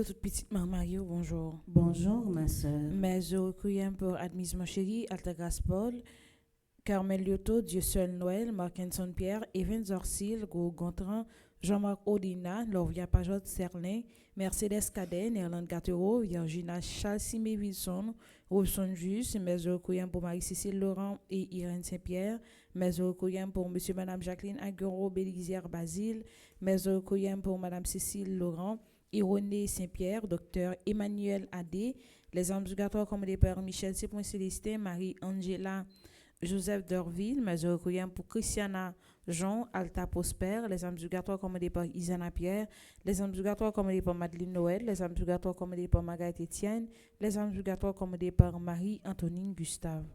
Mario, toute petite maman Mario, bonjour. Bonjour, ma sœur. Mais je recueille pour Admise mon chéri, Altagas Paul, Carmel Lyoto, Dieu seul Noël, Markinson Pierre, Evans Orsil, Gros Gontran, Jean-Marc Odina, Lovia Pajot Serlin, Mercedes Cadet, Nerland Gatero, Virginia Charles Simé Wilson, Robson Jus, mais je recueille pour Marie-Cécile Laurent et Irène Saint-Pierre, mais je recueille pour Monsieur Madame Jacqueline Aguero Bélizière Basile, mais je recueille pour Madame Cécile Laurent, Ironé Saint-Pierre, Docteur Emmanuel Adé, les ambulatoires commandés par Michel C. Célestin, Marie-Angela Joseph Dorville, mais je recueille pour Christiana Jean Alta Prosper, les ambulatoires commandés par Isana Pierre, les ambulatoires commandés par Madeleine Noël, les ambulatoires commandés par Margaret Etienne, les ambulatoires commandés par Marie-Antonine Gustave.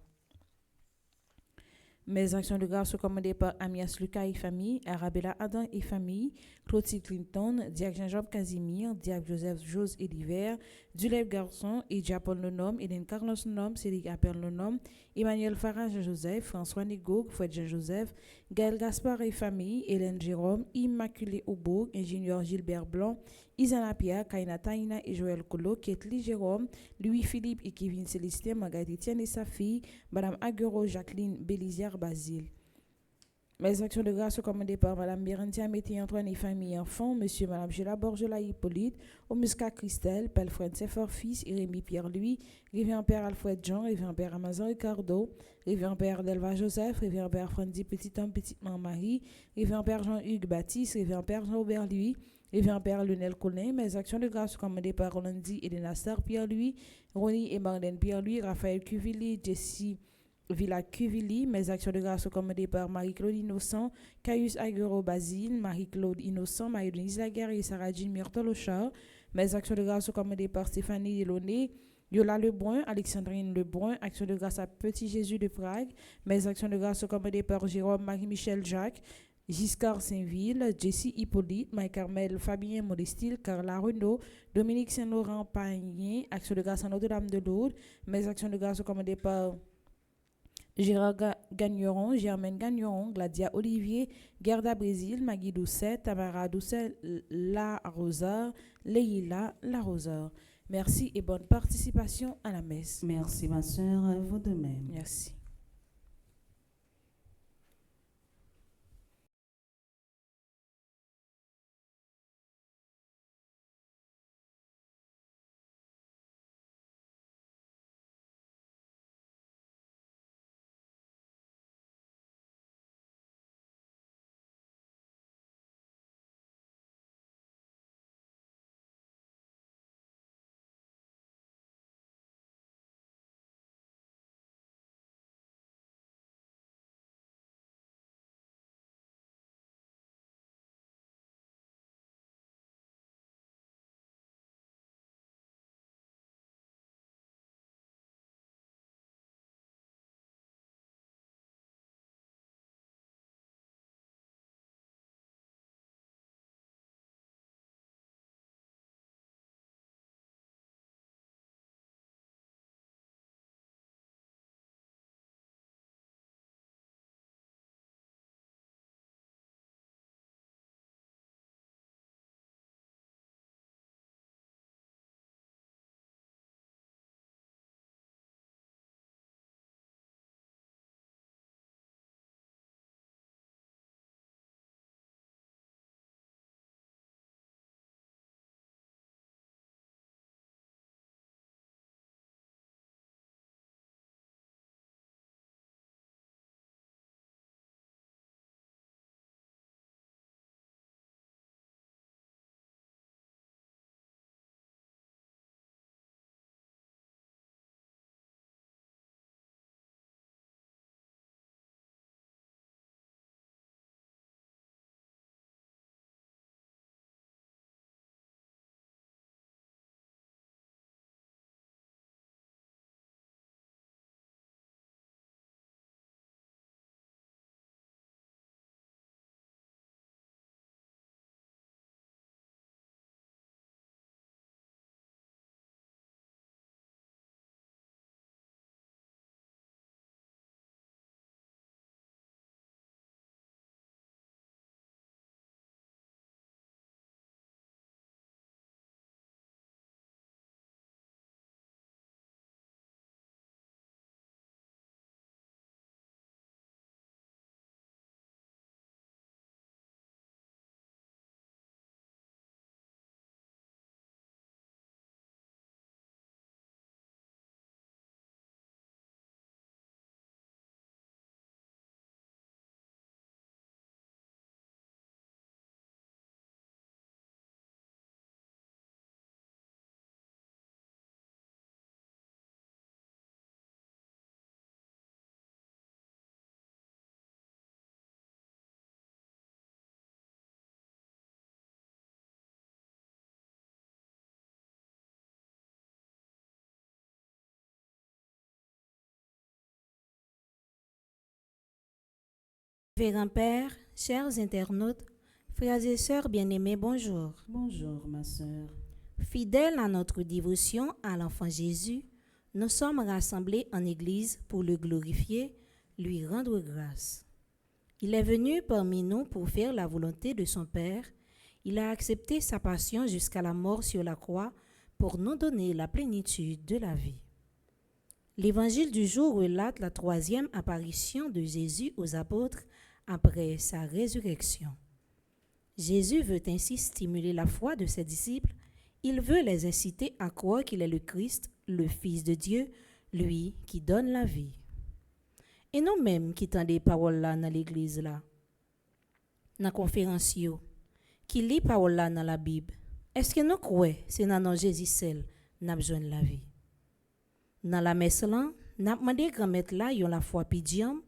Mes actions de grâce sont commandées par Amias Lucas et famille, Arabella Adam et famille, Clotilde Clinton, Diac Jean-Jacques Casimir, Diac Joseph Jose et Diver, Dulève Garçon, Edja Paul Nonom, Eden Carlos Nonom, Cédric Appel Nonom, Emmanuel Farah Jean-Joseph, François Nigo, Fouette Jean-Joseph, Gaël Gaspard et famille, Hélène Jérôme, Immaculée Aubourg, Ingénieur Gilbert Blanc, Isana Pierre, Kaina Taina et Joël Colo, Ketli Jérôme, Louis-Philippe et Kevin Célestin, Margaret Etienne et sa fille, Madame Aguero Jacqueline Bélizière Basile. Mes actions de grâce sont commandées par Madame Bérentia Mété Antoine et famille enfants, Monsieur et Madame Gela Borgela Hippolyte, Omuska Christelle, Pelfred Sefor fils, Irémy Pierre-Louis, Révérend Père Alfred Jean, Révérend Père Amazon Ricardo, Révérend Père Delva Joseph, Révérend Père Frandy Petit Homme Petite Maman Marie, Révérend Père Jean-Hugues Baptiste, Révérend Père Jean-Aubert Louis, Révérend Père Lionel Colin. Mes actions de grâce sont commandées par Rolandi et Denastar Pierre-Louis, Ronnie et Marlène Pierre-Louis, Raphaël Cuvili, Jessie Villa Cuvili. Mes actions de grâce sont commandées par Marie-Claude Innocent, Caius Aguero Basile, Marie-Claude Innocent, Marie-Denise Laguerre et Sarah Jean Myrtle Ochard. Mes actions de grâce sont commandées par Stéphanie Delaunay, Yola Lebrun, Alexandrine Lebrun. Actions de grâce à Petit Jésus de Prague. Mes actions de grâce sont commandées par Jérôme Marie-Michel Jacques, Giscard Saint-Ville, Jessie Hippolyte, Marie-Carmel Fabien Modestil, Carla Renaud, Dominique Saint-Laurent Pagné. Actions de grâce à Notre-Dame de Lourdes. Mes actions de grâce sont commandées par Gérard Gagneron, Germaine Gagneron, Gladia Olivier, Gerda Brésil, Maggie Doucet, Tamara Doucet, La Rosa, Leïla La Rosa. Merci et bonne participation à la messe. Merci, ma sœur. Vous de même. Merci. Révérend Père, chers internautes, frères et sœurs bien-aimés, bonjour. Bonjour, ma sœur. Fidèles à notre dévotion à l'enfant Jésus, nous sommes rassemblés en Église pour le glorifier, lui rendre grâce. Il est venu parmi nous pour faire la volonté de son Père. Il a accepté sa passion jusqu'à la mort sur la croix pour nous donner la plénitude de la vie. L'évangile du jour relate la troisième apparition de Jésus aux apôtres après sa résurrection. Jésus veut ainsi stimuler la foi de ses disciples. Il veut les inciter à croire qu'il est le Christ, le Fils de Dieu, lui qui donne la vie. Et nous-mêmes qui tendons des paroles là dans l'église là, dans la conférence qui lit paroles là dans la Bible, est-ce que nous croyons c'est dans nom Jésus seul n'a besoin de la vie? Dans la messe là, n'a demandé grand maître là yon la foi pi diam,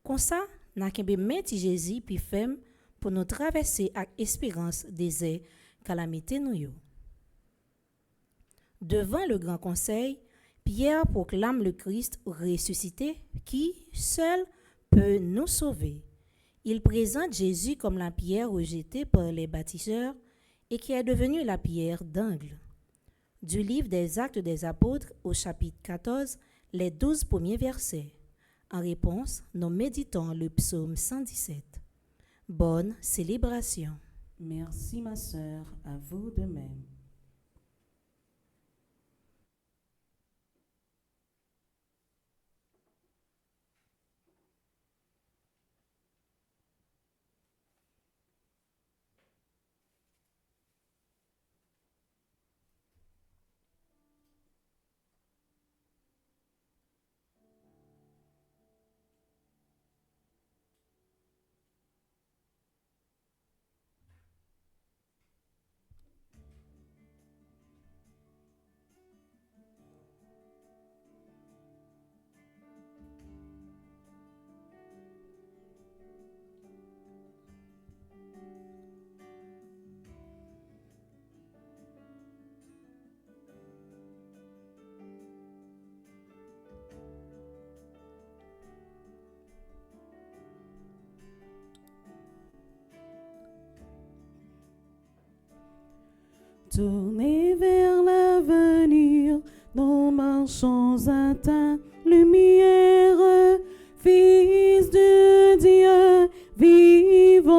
comme ça n'a kembe meti Jésus puis femme pour nous traverser avec espérance des calamités nous yo. Devant le grand conseil, Pierre proclame le Christ ressuscité qui seul peut nous sauver. Il présente Jésus comme la pierre rejetée par les bâtisseurs et qui est devenue la pierre d'angle. Du livre des Actes des Apôtres au chapitre 14, les 12 premiers versets. En réponse, nous méditons le psaume 117. Bonne célébration. Merci, ma sœur, à vous de même. Tournez vers l'avenir, nous marchons à ta lumière, Fils de Dieu vivant.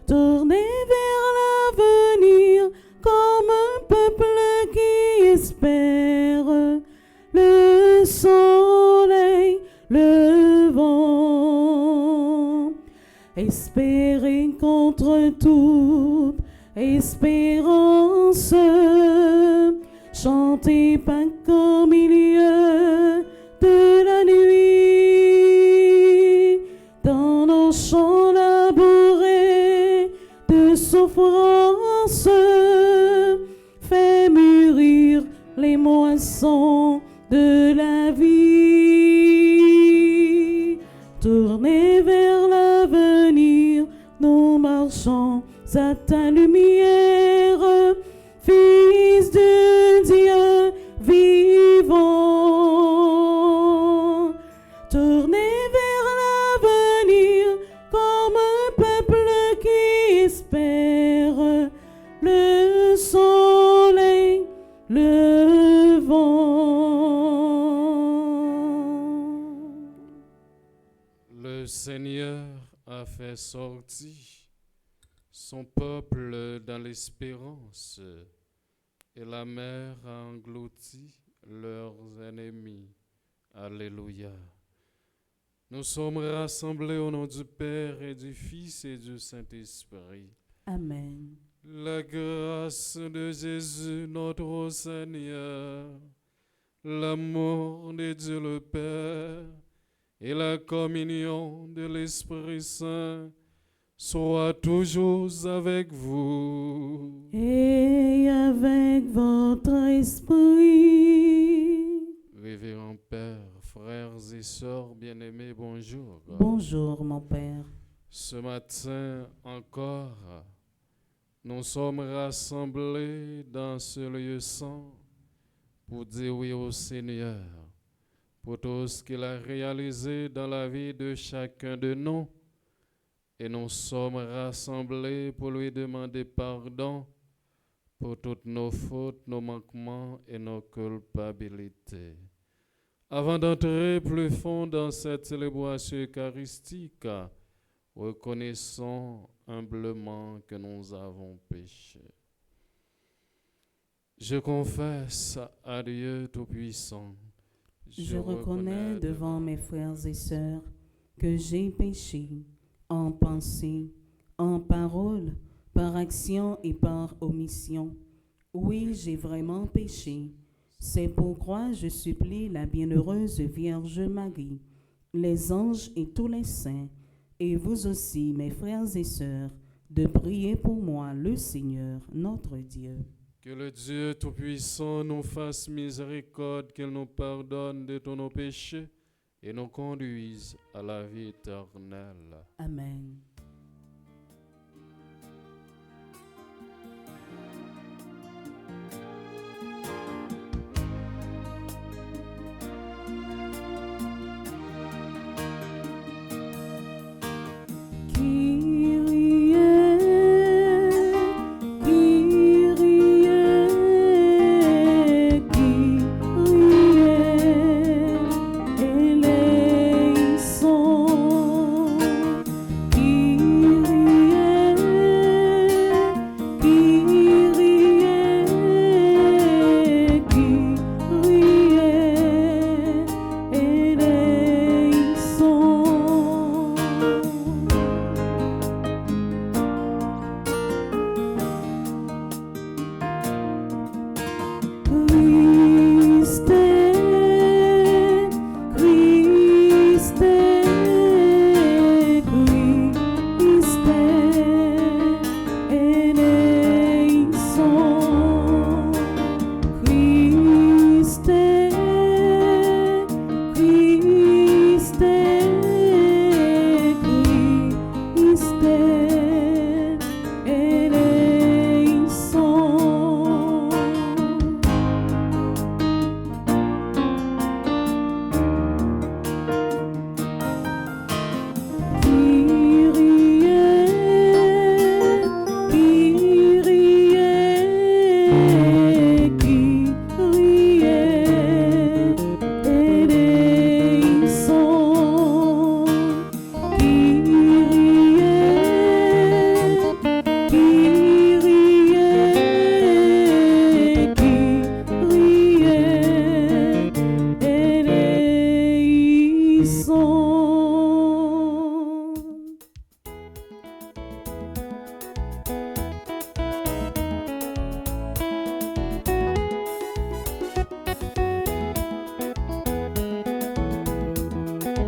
Tournez vers l'avenir comme un peuple qui espère le soleil levant. Espérez contre toute espérance, chantez pas qu'au milieu de la nuit, dans nos champs labourés de souffrance, fait mûrir les moissons de la vie. Tournez vers l'avenir, nous marchons à ta lumière, Fils de Dieu vivant. Tournez vers l'avenir comme un peuple qui espère le soleil levant. Le Seigneur a fait sortir son peuple dans l'espérance, et la mer a englouti leurs ennemis. Alléluia. Nous sommes rassemblés au nom du Père et du Fils et du Saint-Esprit. Amen. La grâce de Jésus notre Seigneur, l'amour de Dieu le Père et la communion de l'Esprit Saint soit toujours avec vous. Et avec votre esprit. Révérend Père, frères et sœurs bien-aimés, bonjour. Bonjour, mon Père. Ce matin encore, nous sommes rassemblés dans ce lieu saint pour dire oui au Seigneur, pour tout ce qu'il a réalisé dans la vie de chacun de nous. Et nous sommes rassemblés pour lui demander pardon pour toutes nos fautes, nos manquements et nos culpabilités. Avant d'entrer plus fond dans cette célébration eucharistique, reconnaissons humblement que nous avons péché. Je confesse à Dieu Tout-Puissant. Je reconnais devant mes frères et sœurs que j'ai péché en pensée, en parole, par action et par omission. Oui, j'ai vraiment péché. C'est pourquoi je supplie la bienheureuse Vierge Marie, les anges et tous les saints, et vous aussi, mes frères et sœurs, de prier pour moi, le Seigneur, notre Dieu. Que le Dieu Tout-Puissant nous fasse miséricorde, qu'il nous pardonne de tous nos péchés et nous conduise à la vie éternelle. Amen.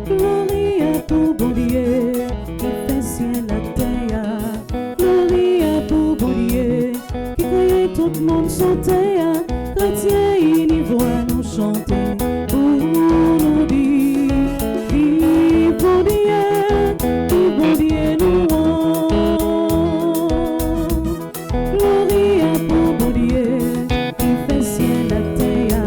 Gloria pour bon Dieu, qui fait ciel la terre. Gloria pour bon Dieu, qui crée tout le monde sur terre. Chrétien il voit nous chanter pour nous dire, vive bon Dieu nous rend. Gloria pour bon Dieu, qui fait ciel la terre.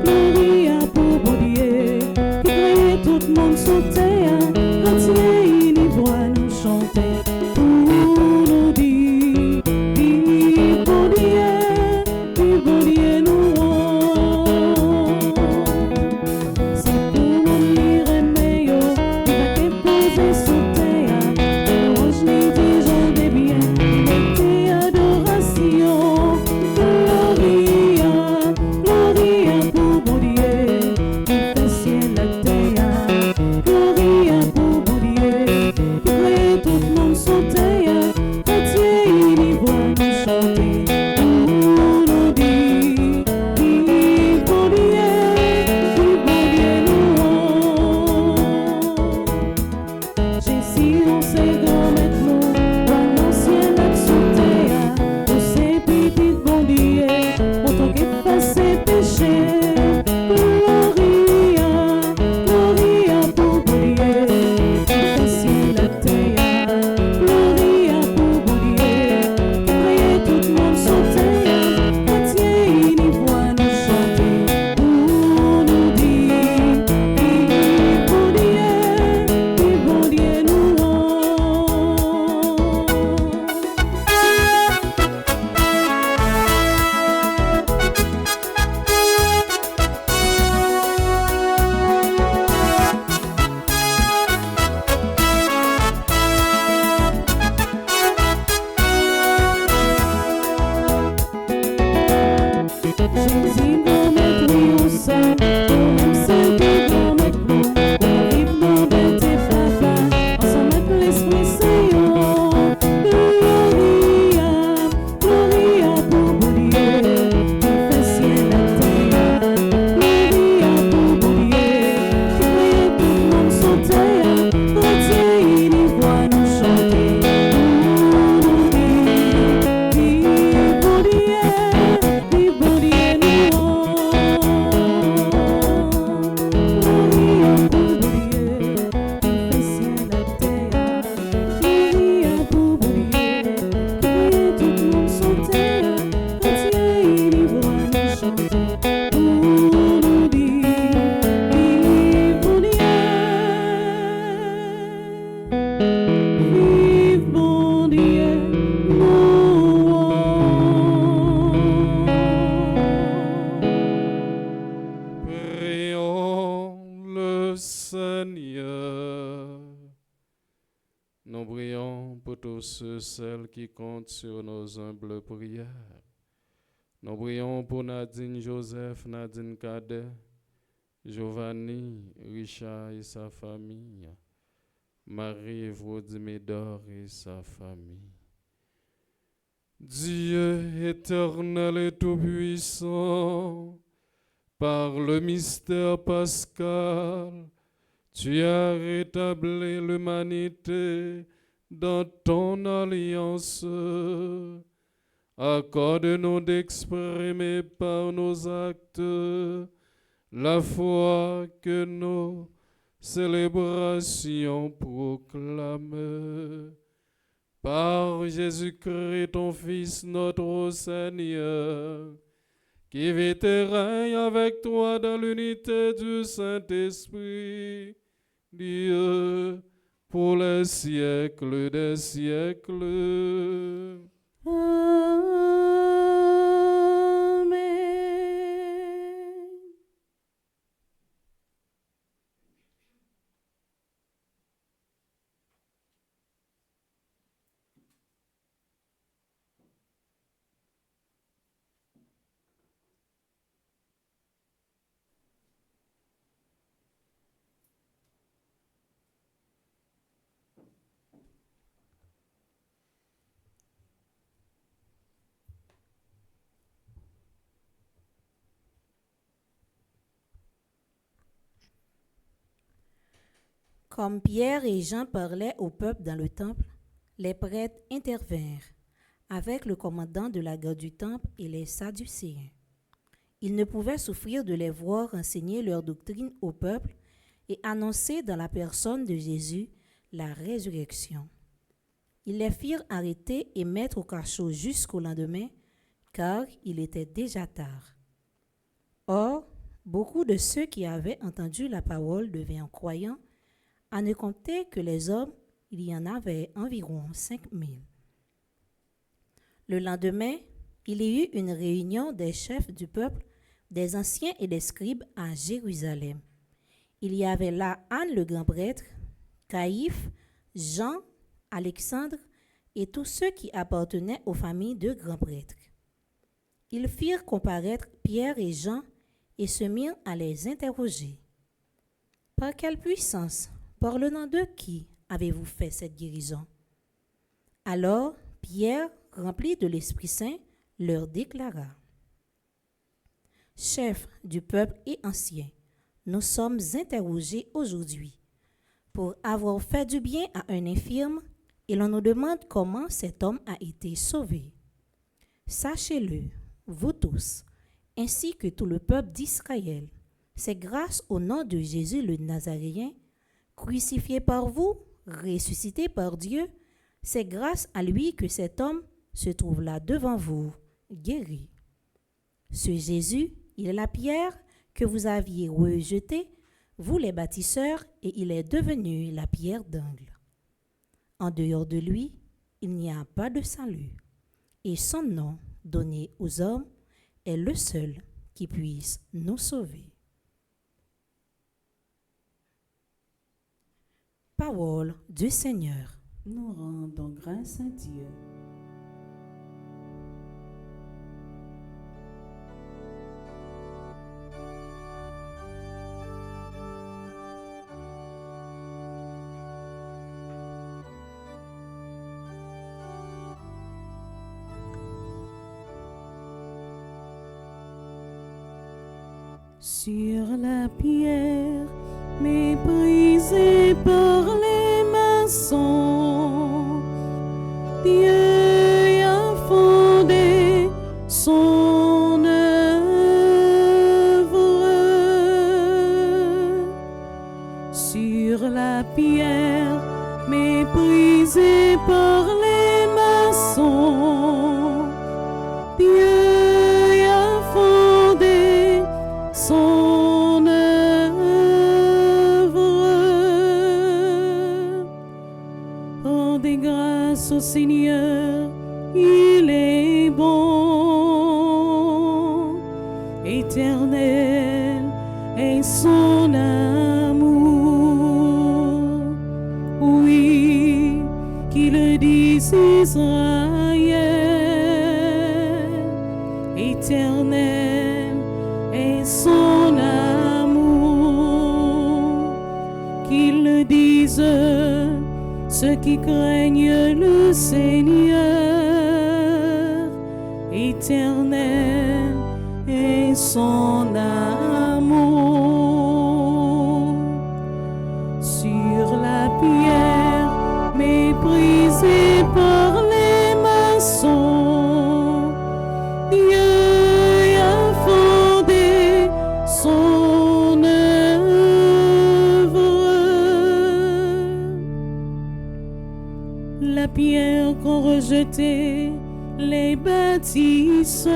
Gloria pour bon Dieu, qui crée tout le monde sur terre. Chrétien il voit nous chanter pour nous dire, vive bon Dieu nous rend. tous celles qui comptent sur nos humbles prières. Nous prions pour Nadine Joseph, Nadine Cadet, Giovanni, Richard et sa famille, Marie-Évrode Médor et sa famille. Dieu éternel et tout-puissant, par le mystère pascal, tu as rétabli l'humanité dans ton alliance. Accorde-nous d'exprimer par nos actes la foi que nos célébrations proclament. Par Jésus-Christ, ton Fils, notre Seigneur, qui vit et règne avec toi dans l'unité du Saint-Esprit, Dieu, pour les siècles des siècles. Amen. Comme Pierre et Jean parlaient au peuple dans le temple, les prêtres intervinrent avec le commandant de la garde du temple et les Sadducéens. Ils ne pouvaient souffrir de les voir enseigner leur doctrine au peuple et annoncer dans la personne de Jésus la résurrection. Ils les firent arrêter et mettre au cachot jusqu'au lendemain, car il était déjà tard. Or, beaucoup de ceux qui avaient entendu la parole devinrent croyants, à ne compter que les hommes, il y en avait environ 5000. Le lendemain, il y eut une réunion des chefs du peuple, des anciens et des scribes à Jérusalem. Il y avait là Anne le grand prêtre, Caïphe, Jean, Alexandre et tous ceux qui appartenaient aux familles de grands prêtres. Ils firent comparaître Pierre et Jean et se mirent à les interroger. Par quelle puissance, par le nom de qui avez-vous fait cette guérison? Alors Pierre, rempli de l'Esprit Saint, leur déclara: Chefs du peuple et anciens, nous sommes interrogés aujourd'hui pour avoir fait du bien à un infirme, et l'on nous demande comment cet homme a été sauvé. Sachez-le, vous tous, ainsi que tout le peuple d'Israël, c'est grâce au nom de Jésus le Nazaréen, crucifié par vous, ressuscité par Dieu, c'est grâce à lui que cet homme se trouve là devant vous, guéri. Ce Jésus, il est la pierre que vous aviez rejetée, vous les bâtisseurs, et il est devenu la pierre d'angle. En dehors de lui, il n'y a pas de salut, et son nom, donné aux hommes, est le seul qui puisse nous sauver. Parole du Seigneur. Nous rendons grâce à Dieu. Sur la pierre méprisée par les maçons, Dieu a fondé son œuvre. Sur la pierre méprisée par les maçons, Dieu a fondé son œuvre. éternel est son amour. Qu'ils le disent ceux qui craignent le Seigneur. Éternel est son amour. Sur la pierre méprisée par les maçons, Dieu a fondé son œuvre. La pierre qu'ont rejetée les bâtisseurs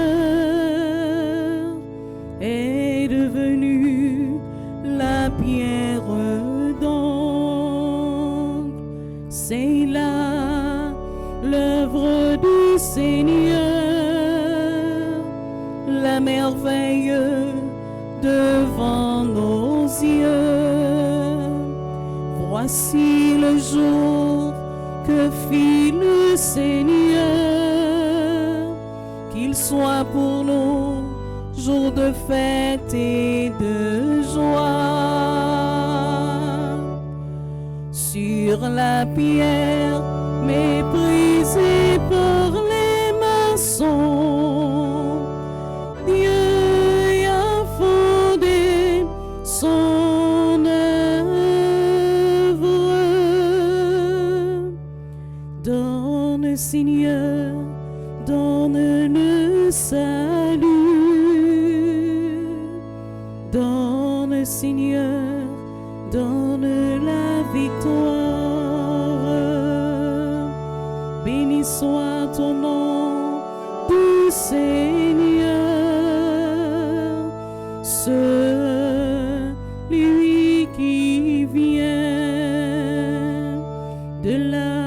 est devenue la pierre d'angle. C'est là l'œuvre du Seigneur, la merveille devant nos yeux. Voici le jour que fit le Seigneur, qu'il soit pour nous jour de fête et de joie. Sur la pierre méprisée par les maçons, Dieu a fondé son œuvre. Donne, Seigneur, donne le salut. Donne, Seigneur, donne la victoire. Béni soit ton nom, du Seigneur, celui qui vient de la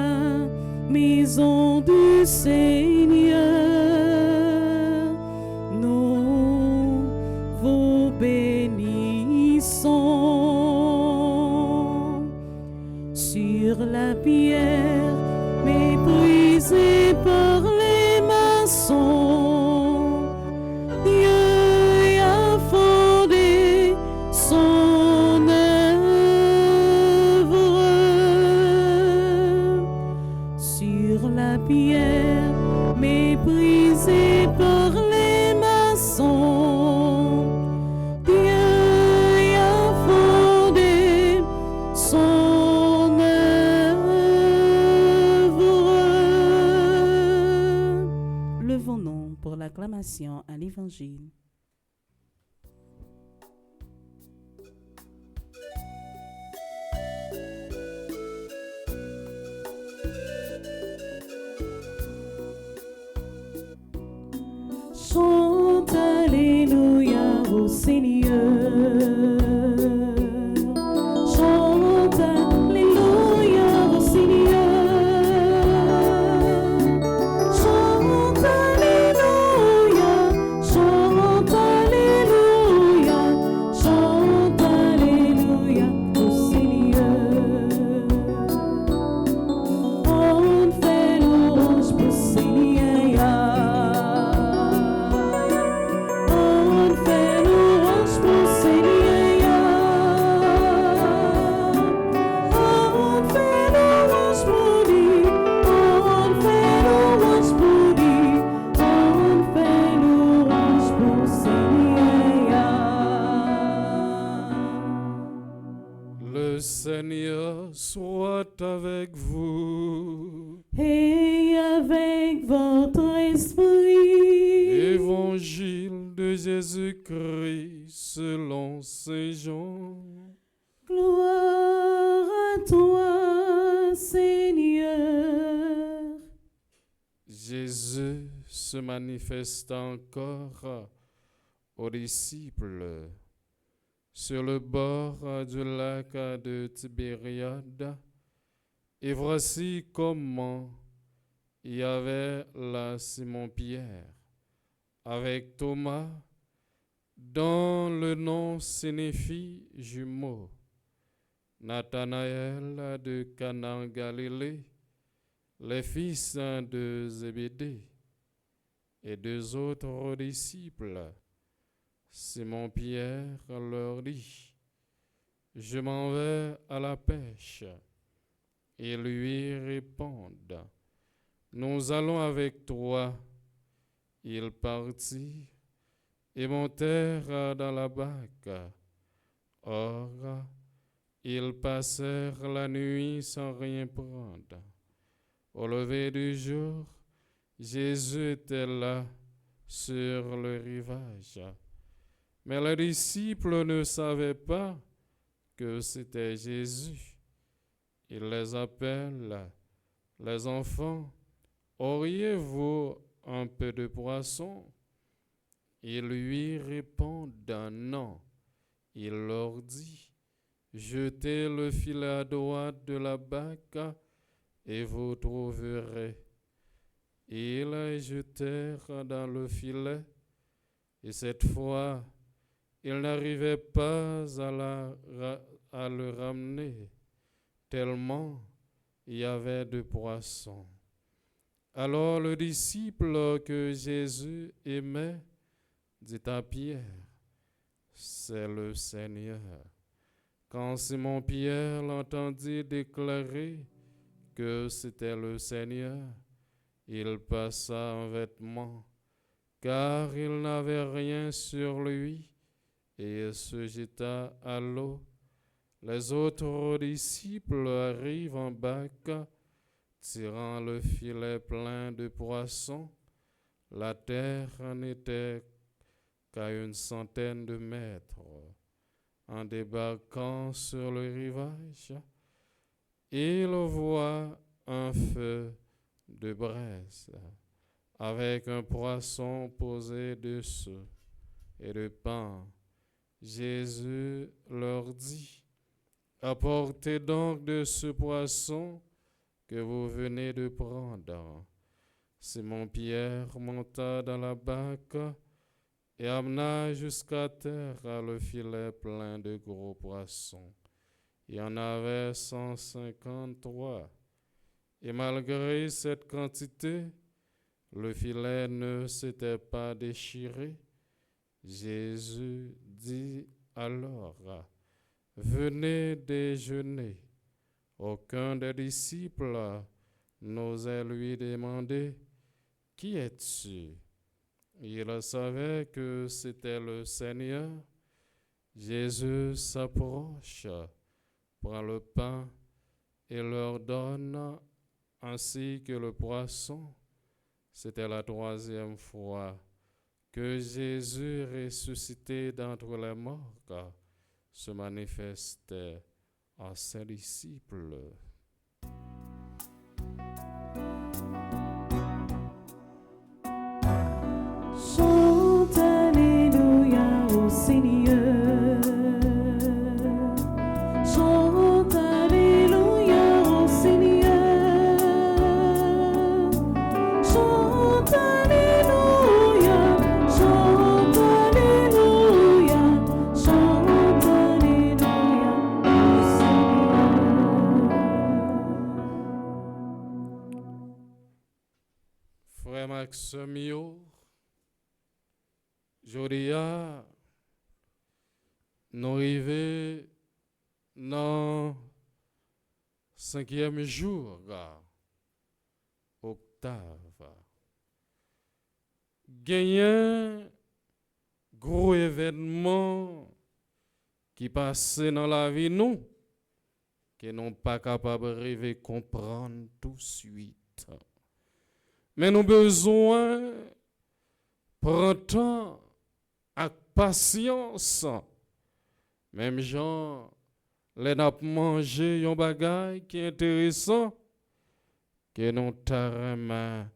maison du Seigneur. Nous vous bénissons. Sur la pierre méprisée par les maçons, Dieu a fondé son œuvre. Sur la pierre méprisée par les maçons, Dieu a fondé son œuvre. Levons-nous pour l'acclamation à l'Évangile. Chante Alléluia au Seigneur. Chante Alléluia au Seigneur. Chante Alléluia. Chante Alléluia. Chante Alléluia au Seigneur. On fait louange pour Seigneur. On fait louange pour Seigneur. On fait louange pour lui. On fait louange pour lui. On fait louange pour Seigneur. Le Seigneur soit avec vous. Et avec votre esprit. Évangile de Jésus-Christ selon Saint Jean. Gloire à toi, Seigneur. Jésus se manifesta encore aux disciples sur le bord du lac de Tibériade. Et voici comment il y avait là Simon-Pierre avec Thomas, dont le nom signifie jumeau, Nathanaël de Cana en Galilée, les fils de Zébédée, et 2 autres disciples. Simon-Pierre leur dit, je m'en vais à la pêche. Ils lui répondent, nous allons avec toi. Ils partirent et montèrent dans la barque. Or, ils passèrent la nuit sans rien prendre. Au lever du jour, Jésus était là sur le rivage. Mais les disciples ne savaient pas que c'était Jésus. Il les appelle, les enfants, auriez-vous un peu de poisson? Ils lui répondent non. Il leur dit, jetez le filet à droite de la barque et vous trouverez. Ils les jetèrent dans le filet et cette fois, ils n'arrivaient pas à le ramener, tellement il y avait de poissons. Alors le disciple que Jésus aimait dit à Pierre, c'est le Seigneur. Quand Simon-Pierre l'entendit déclarer que c'était le Seigneur, il passa un vêtement, car il n'avait rien sur lui, et il se jeta à l'eau. Les autres disciples arrivent en barque, tirant le filet plein de poissons. La terre n'était qu'à 100 de mètres. En débarquant sur le rivage, ils voient un feu de braise avec un poisson posé dessus et de pain. Jésus leur dit, apportez donc de ce poisson que vous venez de prendre. Simon-Pierre monta dans la barque et amena jusqu'à terre le filet plein de gros poissons. Il y en avait 153. Et malgré cette quantité, le filet ne s'était pas déchiré. Jésus dit alors, venez déjeuner. Aucun des disciples n'osait lui demander, qui es-tu? Il savait que c'était le Seigneur. Jésus s'approche, prend le pain et leur donne ainsi que le poisson. C'était la 3e fois que Jésus, ressuscité d'entre les morts, se manifestait à ses disciples. Chante Alléluia au Seigneur. Chante Alléluia au Seigneur. Chante Alléluia. Chante Alléluia. Chante Alléluia au Seigneur. Frère Maximio, Jodia, nous arrivons dans le 5e jour, octave. Gagné gros événement qui passe dans la vie nous, que nous pas capable de rêver comprendre tout de suite. Mais nous besoin prendre temps avec patience. Même gens, les n'a mangé un bagage qui est intéressant, que nous tarama,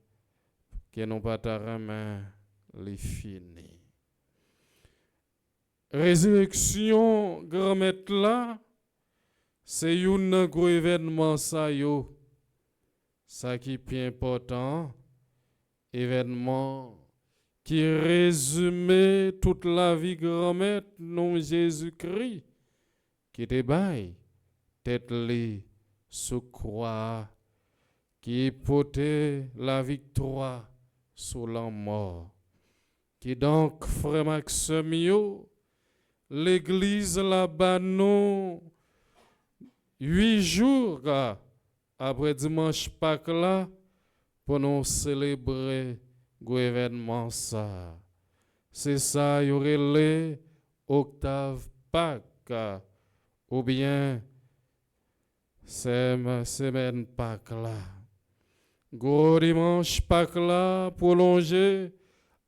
que nous pas tarama les fini. Résurrection grand-mère là, c'est un gros événement ça yo. Ça qui est bien important, événement qui résumait toute la vie grand-mère non Jésus-Christ qui te baille tête li sous croix qui portait la victoire sous la mort. Qui donc, frère Maxime, yo, l'église là-bas, nous, 8 jours après dimanche Pâques là, pour nous célébrer l'événement ça. C'est ça, il y aurait les octave Pâques, ou bien semaine Pâques là. Gros dimanche Pâques là, prolongé,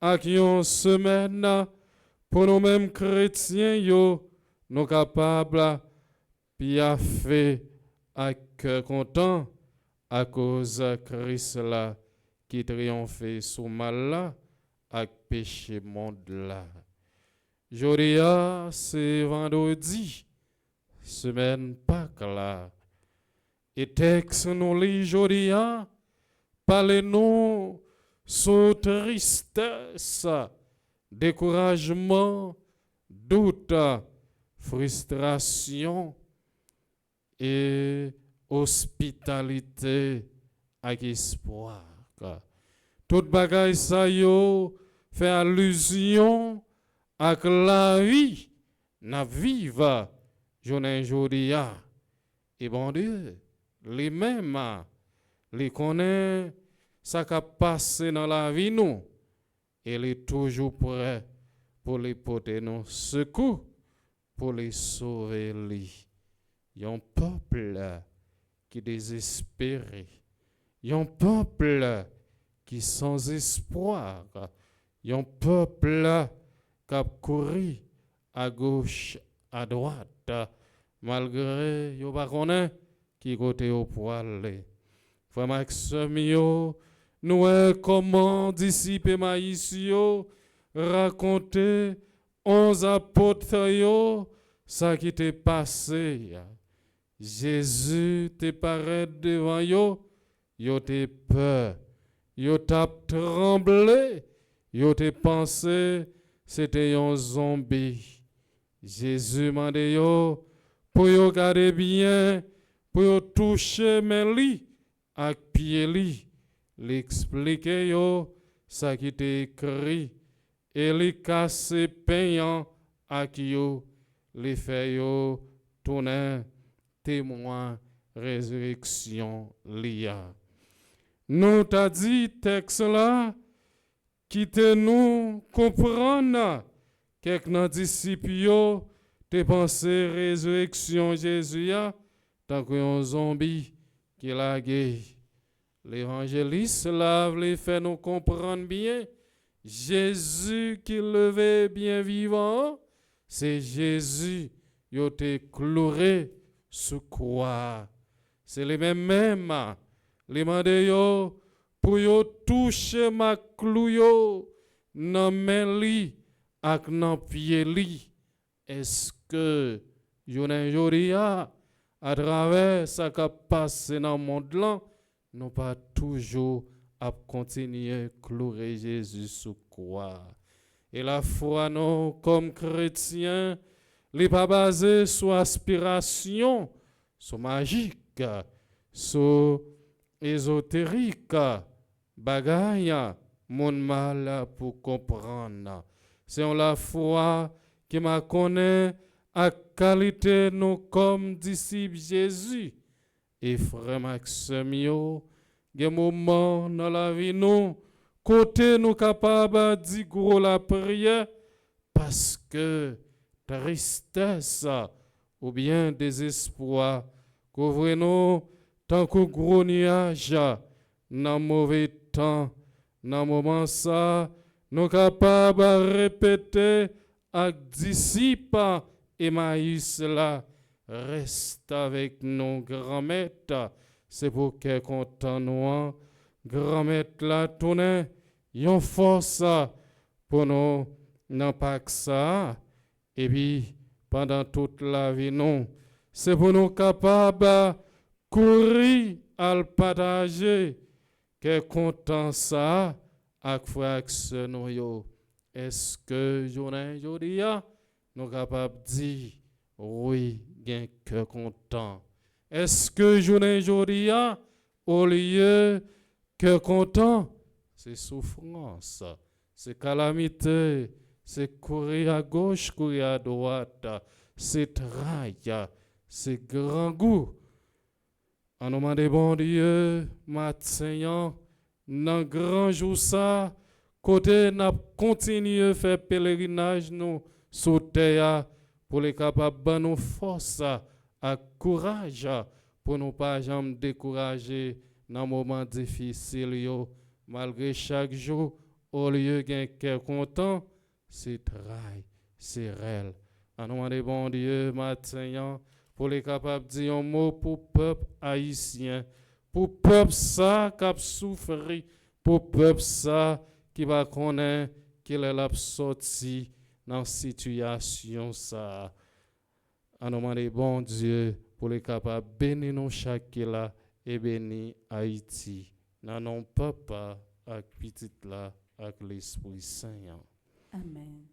avec une semaine, pour nous-mêmes chrétiens, yo, nous capables, puis à faire avec cœur content, à cause de Christ là, qui triomphe sous mal là, avec péché monde là. Jodia, c'est vendredi, semaine Pâques là. Et texte nous lit Jodia, parlez-nous sous tristesse, découragement, doute, frustration et hospitalité avec espoir. Toute bagaille ça yo fait allusion à la vie n'a vive journée jodia. Et bon Dieu, les mêmes, les connaît ça qui a passé dans la vie nous. Il est toujours prêt pour les porter nos secours, pour les sauver. Il y a un peuple qui est désespéré. Il y a un peuple qui est sans espoir. Il y a un peuple qui a couru à gauche, à droite, malgré qu'il n'y a pas qui côté au poil. Frère Maxime, nous comment disciples maïsio raconter 11 apôtres ça qui t'est passé. Jésus t'est paraît devant yo t'es peur, yo t'a tremblé, yo t'es pensé c'était un zombie. Jésus m'a dit yo pour yo garder bien, pour yo toucher mes lits avec pied li. L'expliquer yo ça qui t'est écrit et les casser payant à qui yo les fait yo tourner témoin résurrection lia. Nous t'a dit texte là qui te nous comprendre quelques nos disciples yo te pensé résurrection Jésus ya tant qu'un zombie qui l'a guéri. L'évangéliste là les fait nous comprendre bien. Jésus qui levait bien vivant, c'est Jésus qui a été cloué sous croix. C'est les mêmes, les mandé yo pour yo toucher ma clou yo nan main li ak nan pied li. Est-ce que journée jodia à travers ça qui passé dans le monde là, nous pas toujours à continuer clouer Jésus sous croix. Et la foi, nous, comme chrétiens, n'est pas basée sur aspiration, sur magique, sur ésotérique, bagaille, mon mal pour comprendre. C'est la foi qui m'a connaît à qualité nous comme disciples Jésus. Et frère Maxime, il y a des moments dans la vie, nous, côté nous capables de dire gros la prière, parce que tristesse ou bien désespoir, couvre nous tant que gros nuage, dans mauvais temps, dans moment ça, nous capables de répéter avec disciples Emmaüs là. Reste avec nous, grand-maître. C'est pour que content nous, grand-maître là, tourne, yon force pour nous, n'en pas que ça. Et puis, pendant toute la vie, non. C'est pour nous capables de courir à le partager. Que content ça, avec frère nous. Est-ce que journée, aujourd'hui, nous capables de dire, oui, bien que content. Est-ce que journée aujourd'hui, au lieu que content, c'est souffrance, c'est calamité, c'est courir à gauche, courir à droite, c'est trail, c'est grand goût. En nom de bon Dieu, matin, dans grand jour ça, côté n'a continué faire pèlerinage nous sous terre pour les capables de nous force à courage pour nous pas jamais décourager dans moments difficiles yo. Malgré chaque jour au lieu d'un cœur content, c'est travail, c'est réel. En nom de bon Dieu, matin, pour les capables de dire un mot pour peuple haïtien, pour peuple ça qui a souffert, pour peuple ça qui va connaître qu'il est la sorti dans la situation ça. En nom de bon Dieu, pour les capables de bénir nous chaque là et bénir Haïti. Dans nom papa, avec petit là, avec l'Esprit Saint. Amen.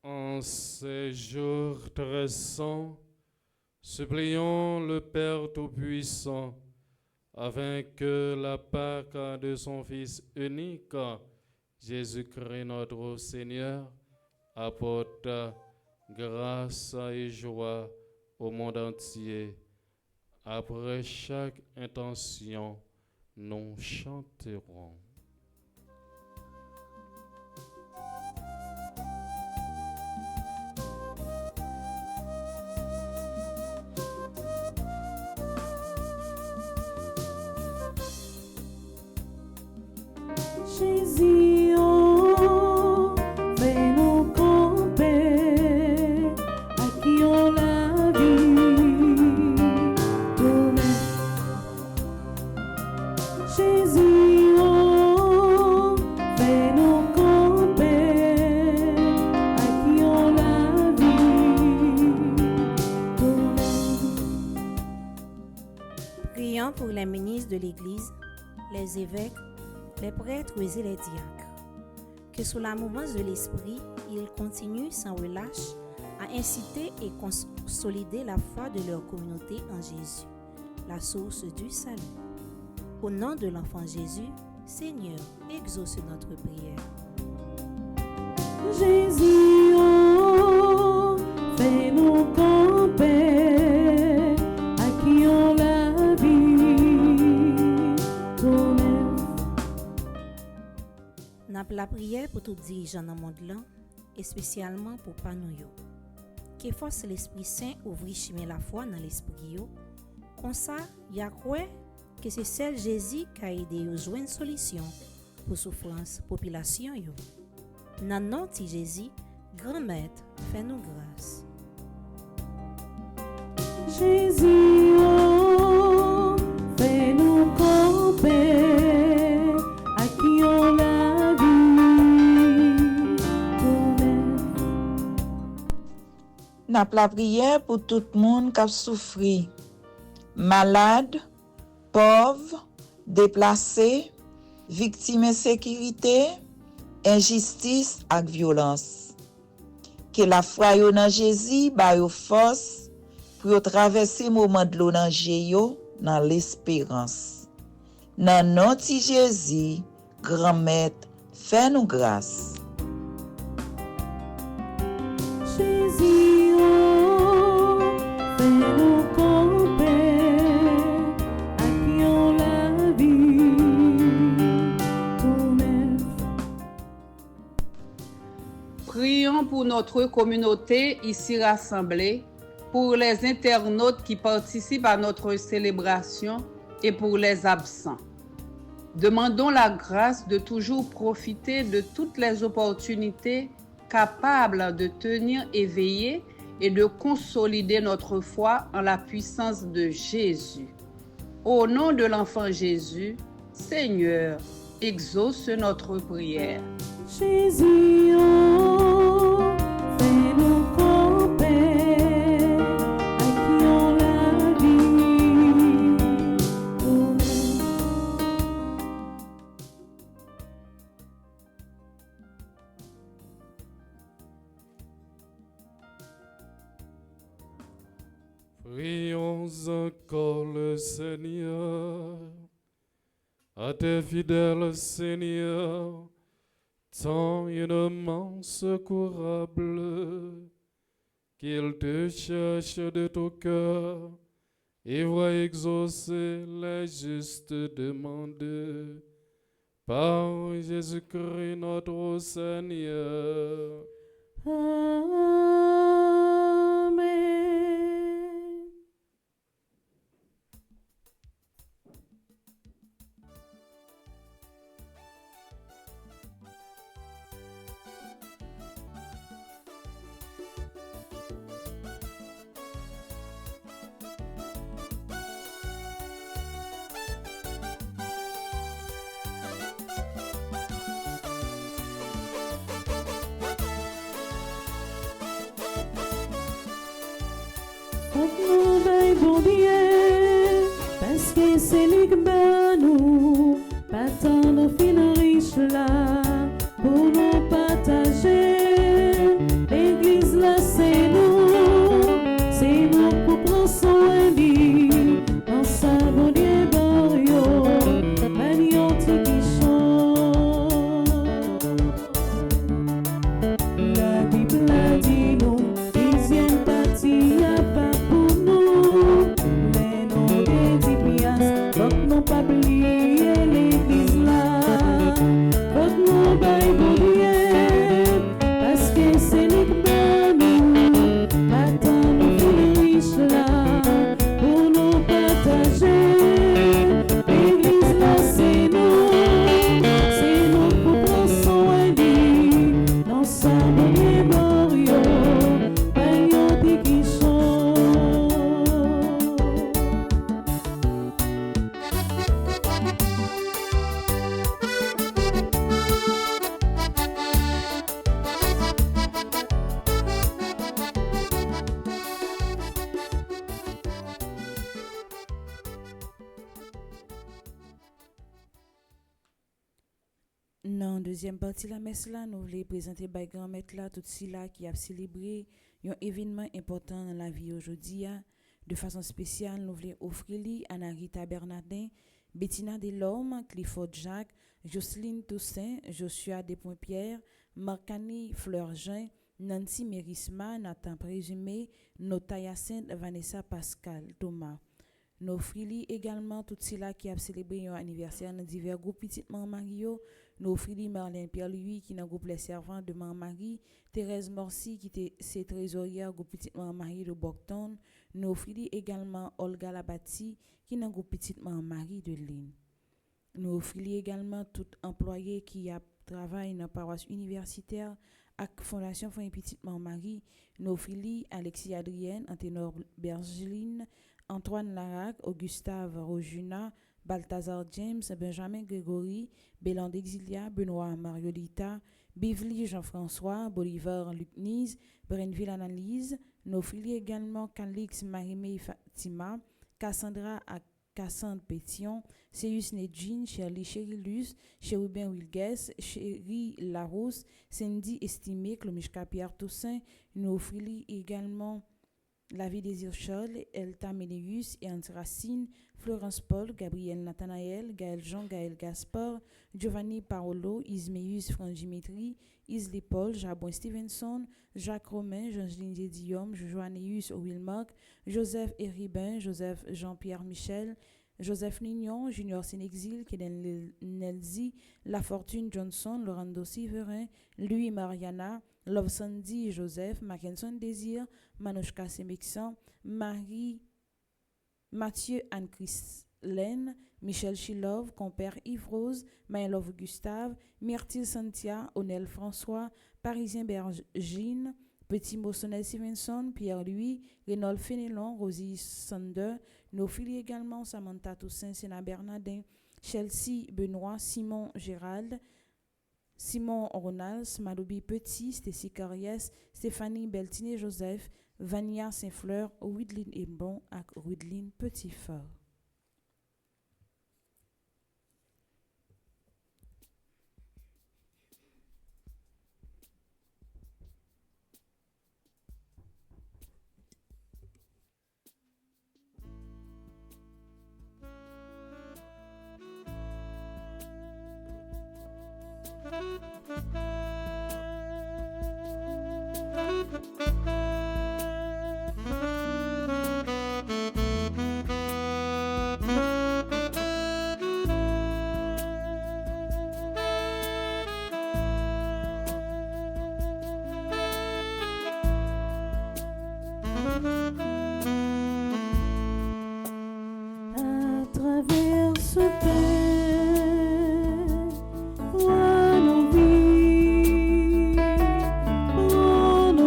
En ces jours très saints, supplions le Père Tout-Puissant, afin que la Pâque de son Fils unique, Jésus-Christ notre Seigneur, apporte grâce et joie au monde entier. Après chaque intention, nous chanterons. Jésus, oh, fais-nous camper, à qui on la vie, tourner. Jésus, oh, fais-nous camper, à qui on la vie, tourner. Prions pour les ministres de l'Église, les évêques, les prêtres et les diacres. Que sous la mouvance de l'Esprit, ils continuent sans relâche à inciter et consolider la foi de leur communauté en Jésus, la source du salut. Au nom de l'enfant Jésus, Seigneur, exauce notre prière. Jésus, oh, fais-nous camper, à qui on la vie, tourner. N'a la prière pour tous dirigeants dans le monde là, et spécialement pour Panouyo. Que force l'Esprit Saint ouvre chemin la foi dans l'esprit yo. Comme ça, y a quoi que c'est celle Jésus qui a aidé à jouer une solution pour souffrance population yo. Dans nom de Jésus, grand maître, fais-nous grâce. Jésus, oh, fais-nous camper, à qui on la vie, tourner. N'a la prière pour tout le monde qui a souffert, malade, pauvre, déplacé, victime d'insécurité, injustice et violence. Que la foi yo dans Jésus ba yo force pour traverser moment de l'eau dans yo dans l'espérance. Dans nom de Jésus, grand maître, fais-nous grâce. Jésus, oh, fais-nous camper, à qui on la vie, tourner. Prions pour notre communauté ici rassemblée, pour les internautes qui participent à notre célébration et pour les absents. Demandons la grâce de toujours profiter de toutes les opportunités capable de tenir éveillé et de consolider notre foi en la puissance de Jésus. Au nom de l'enfant Jésus, Seigneur, exauce notre prière. Jésus, oh, fais-nous camper, accueillons la vie. Prions encore le Seigneur. À tes fidèles, Seigneur, tant innemment secourable, qu'ils te cherchent de tout cœur et voient exaucer les justes demandes. Par Jésus-Christ notre Seigneur. Amen. Nous bail bon Dieu, parce que c'est lui qui bat nous, pas tant nos fins riches là, pour nous partager. L'église là c'est nous pour prendre soin d'elle, dans sa bon Dieu barrio, magnotte qui chante. La Bible a dit nous, dixième partie à pas. Non pas oublier l'église là, faut que nous bail bon Dieu, parce que c'est lui qui donne nous, pas tant nous filles riches là, pour nous partager. L'église là c'est nous pour prendre soin d'elle, dans sa bonne Mario, pas qui chante. Dans deuxième partie de la messe là, nous voulons présenter par grand maître là tout cela qui a célébré un événement important dans la vie aujourd'hui. De façon spéciale, nous voulons offrir lui Anna-Rita Bernardin, Bettina Delorme, Clifford Jacques, Jocelyne Toussaint, Joshua Despoint-Pierre, Marcani Fleur-Jean, Nancy Mérisma, Nathan Présumé, Nota Yacinthe, Vanessa Pascal, Thomas. Nous offrons également tout cela qui a célébré un anniversaire dans divers groupes Petit Marie-Mario. Nous offrons Marlène Pierre-Louis qui est dans le groupe Les Servants de Marie, Thérèse Morcy qui était ses trésorière groupe Petit Marie de Bocton. Nous offrons également Olga Labati qui est dans le groupe Petit Marie de Lille. Nous offrons également tout employé qui a travaillé dans la paroisse universitaire à Fondation Foyer Petit Marie. Nous offrons Alexis Adrienne, Anténor Bergeline, Antoine Larac, Augustave Rojuna, Balthazar James, Benjamin Grégory, Bélan d'Exilia, Benoît Mariolita, Bivli Jean-François, Bolivar Luc Nise, Brenville Analyse. Nous offrons également Calix Marimé Fatima, Cassandra à Cassandre Pétion, Céus Nedjin, Shirley Cherilus, Chérubin Wilgues, Chéri Larousse, Cindy Estimé, Clomishka Pierre Toussaint. Nous offrons également La Vie des Charles, Elta Ménéus et Racine, Florence Paul, Gabriel Nathanaël, Gaël Jean, Gaël Gaspard, Giovanni Paolo, Isméus Frangimétrie, Isley Paul, Jabon Stevenson, Jacques Romain, Jean-Jean Didium, Joanneus Wilmark, Joseph Héribin, Joseph Jean-Pierre Michel, Joseph Nignon, Junior Sénexil, Keden Nelzi, La Fortune Johnson, Laurando Siverin, Louis Mariana, Love Sandy Joseph, Mackinson Désir, Manouchka Semexan, Marie, Mathieu Anne-Christelaine, Michel Chilov, compère Yves Rose, Maëlove Gustave, Myrtille Santia, Onel François, Parisien Bergine, Petit Mossonel Stevenson, Pierre-Louis, Reynold Fénélon, Rosie Sander. Nos filles également, Samantha Toussaint, Sénat Bernardin, Chelsea Benoît, Simon Gérald, Simon Ronald, Maloubi Petit, Stécie Carriès, Stéphanie Beltiné Joseph, Vania Saint-Fleur, Widlin Ebon et Widlin Petit-Fort. À travers ce père, vois nos vies, remplis-les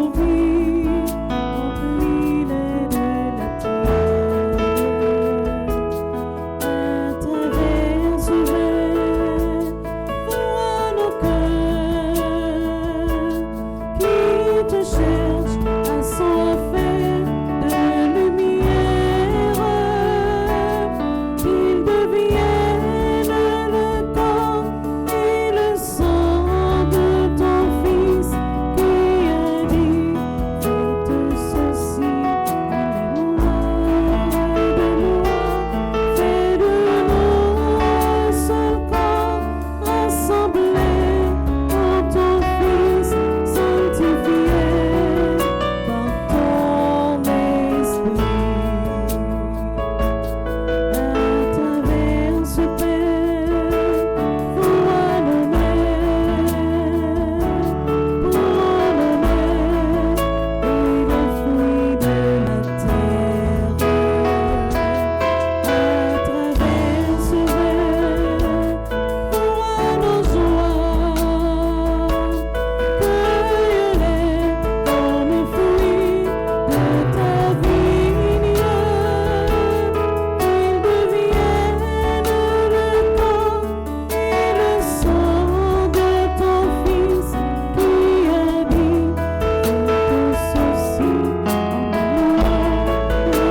de la terre. À travers ce verre, vois nos cœurs qui te cherchent à s'enfer de lumière, qu'ils deviennent le corps et le sang de ton Fils qui a dit: faites ceci en mémoire de moi. Fais de nous un seul corps rassemblés en ton Fils sanctifié par ton esprit. À travers ce père, vois nos mères et les fruits de la terre. À travers ce verre, vois nos joies, cueille-les comme les fruits de ta vigne, qu'ils deviennent le corps et le sang de ton Fils qui a dit: faites ceci en mémoire de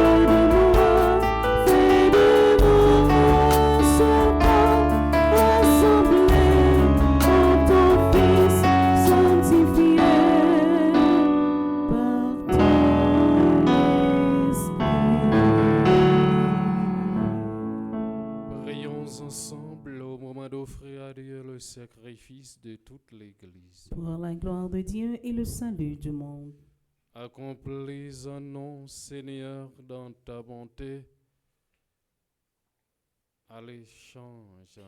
moi. Fais de nous un seul corps rassemblés en ton Fils sanctifié par ton esprit. Prions ensemble au moment d'offrir à Dieu le sacrifice de toute l'Église. Pour la gloire de Dieu et le salut du monde. Accomplis-en, Seigneur, dans ta bonté, à l'échange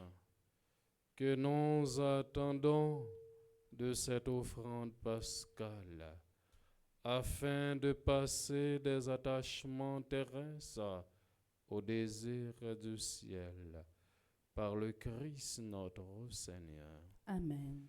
que nous attendons de cette offrande pascale, afin de passer des attachements terrestres au désir du ciel, par le Christ notre Seigneur. Amen.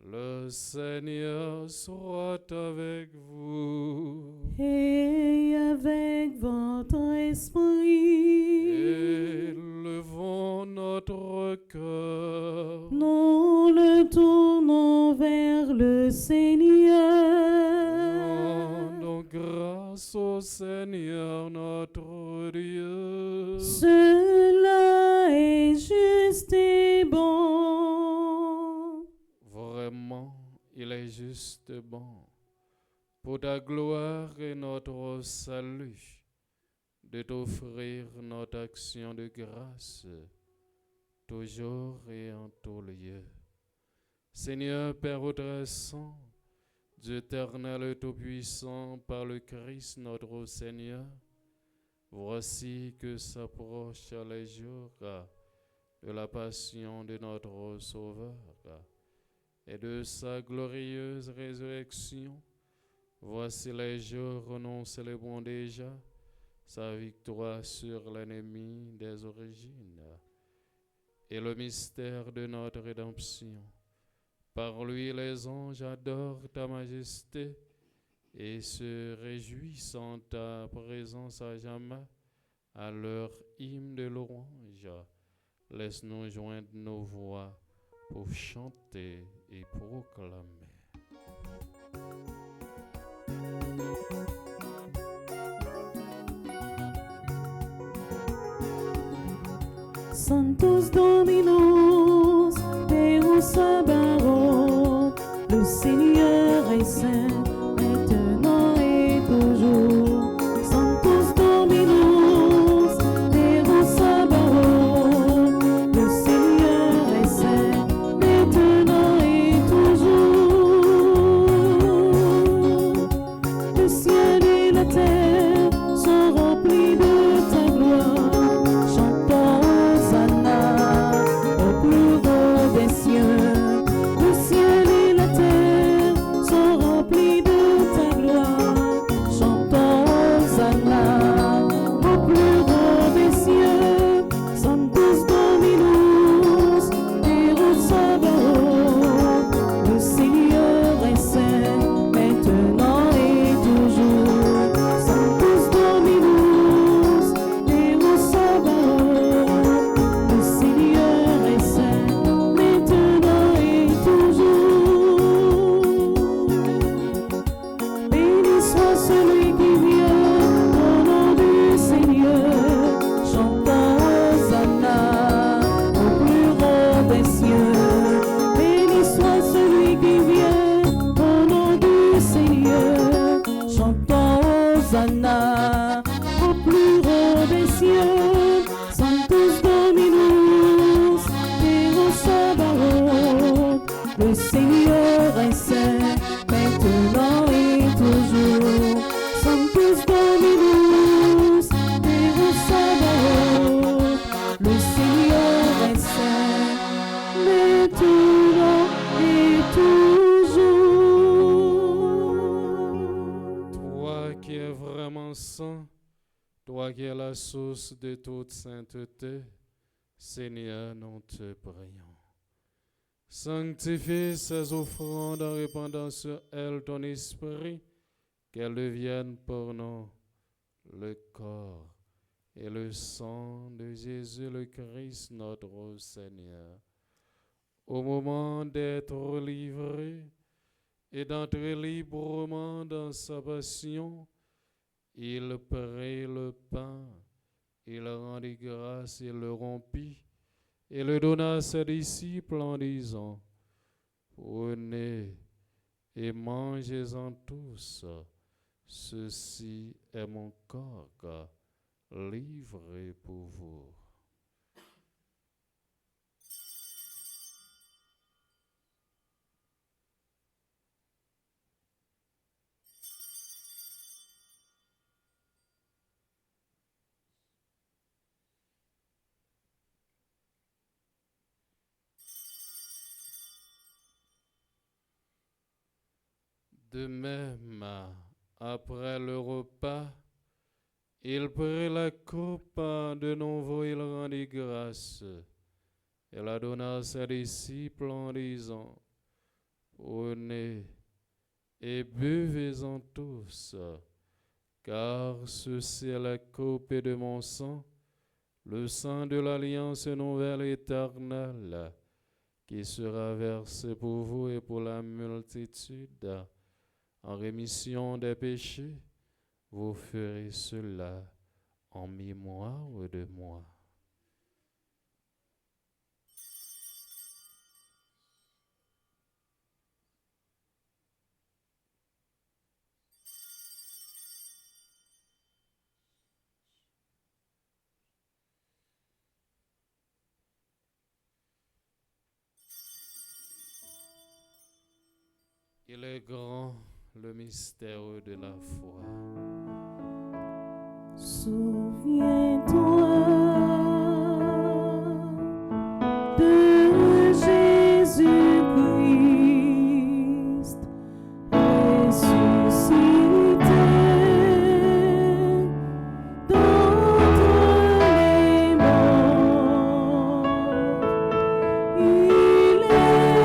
Le Seigneur soit avec vous. Et avec votre esprit, Élevons notre cœur. nous le tournons vers le Seigneur. Rendons grâce au Seigneur notre Dieu. Cela est juste et bon. Vraiment, il est juste bon, pour ta gloire et notre salut, de t'offrir notre action de grâce, toujours et en tout lieu. Seigneur Père Très-Saint, Dieu éternel et tout-puissant, par le Christ notre Seigneur, voici que s'approchent les jours de la passion de notre Sauveur et de sa glorieuse résurrection. Voici les jours où nous célébrons déjà sa victoire sur l'ennemi des origines et le mystère de notre rédemption. Par lui, les anges adorent ta majesté et se réjouissent en ta présence à jamais. À leur hymne de louange, laisse-nous joindre nos voix pour chanter et proclamer. Santos Dominus, Deus Sabaoth, le Seigneur est saint, maintenant et toujours. Santos Dominus, Deus Sabaoth, le Seigneur est saint, maintenant et toujours. Le ciel et la terre sont remplis de ta gloire. Chantons Hosanna au plus haut des cieux. Le ciel et la terre sont remplis de ta gloire. Chantons Hosanna au plus haut des cieux. Santos Dominus, Deus Sabaoth, le Seigneur est saint, maintenant et toujours. Santos Dominus, Deus Sabaoth, le Seigneur est saint, maintenant et toujours. Béni soit celui qui vient au nom du Seigneur. Chantons Hosanna au plus haut des cieux. Béni soit celui qui vient au nom du Seigneur. Chantons Hosanna au plus haut des cieux. Santos Dominus, Deus Sabaoth, le Seigneur est saint, maintenant et toujours. Santos Dominus, Deus Sabaoth, le Seigneur est saint, maintenant et toujours. Toi qui es vraiment saint, toi qui es la source de toute sainteté, Seigneur, nous te prions. Sanctifie ces offrandes en répandant sur elles ton esprit, qu'elles deviennent pour nous le corps et le sang de Jésus le Christ, notre Seigneur. Au moment d'être livré et d'entrer librement dans sa passion, il prit le pain, il rendit grâce, il le rompit et le donna à ses disciples en disant: Prenez et mangez-en tous, ceci est mon corps livré pour vous. De même, après le repas, il prit la coupe de nouveau, il rendit grâce et la donna à ses disciples en disant: Prenez et buvez-en tous, car ceci est la coupe de mon sang, le sang de l'alliance nouvelle éternelle, qui sera versé pour vous et pour la multitude en rémission des péchés. Vous ferez cela en mémoire de moi. Il est grand le mystère de la foi. Souviens-toi de Jésus-Christ ressuscité d'entre les morts. Il est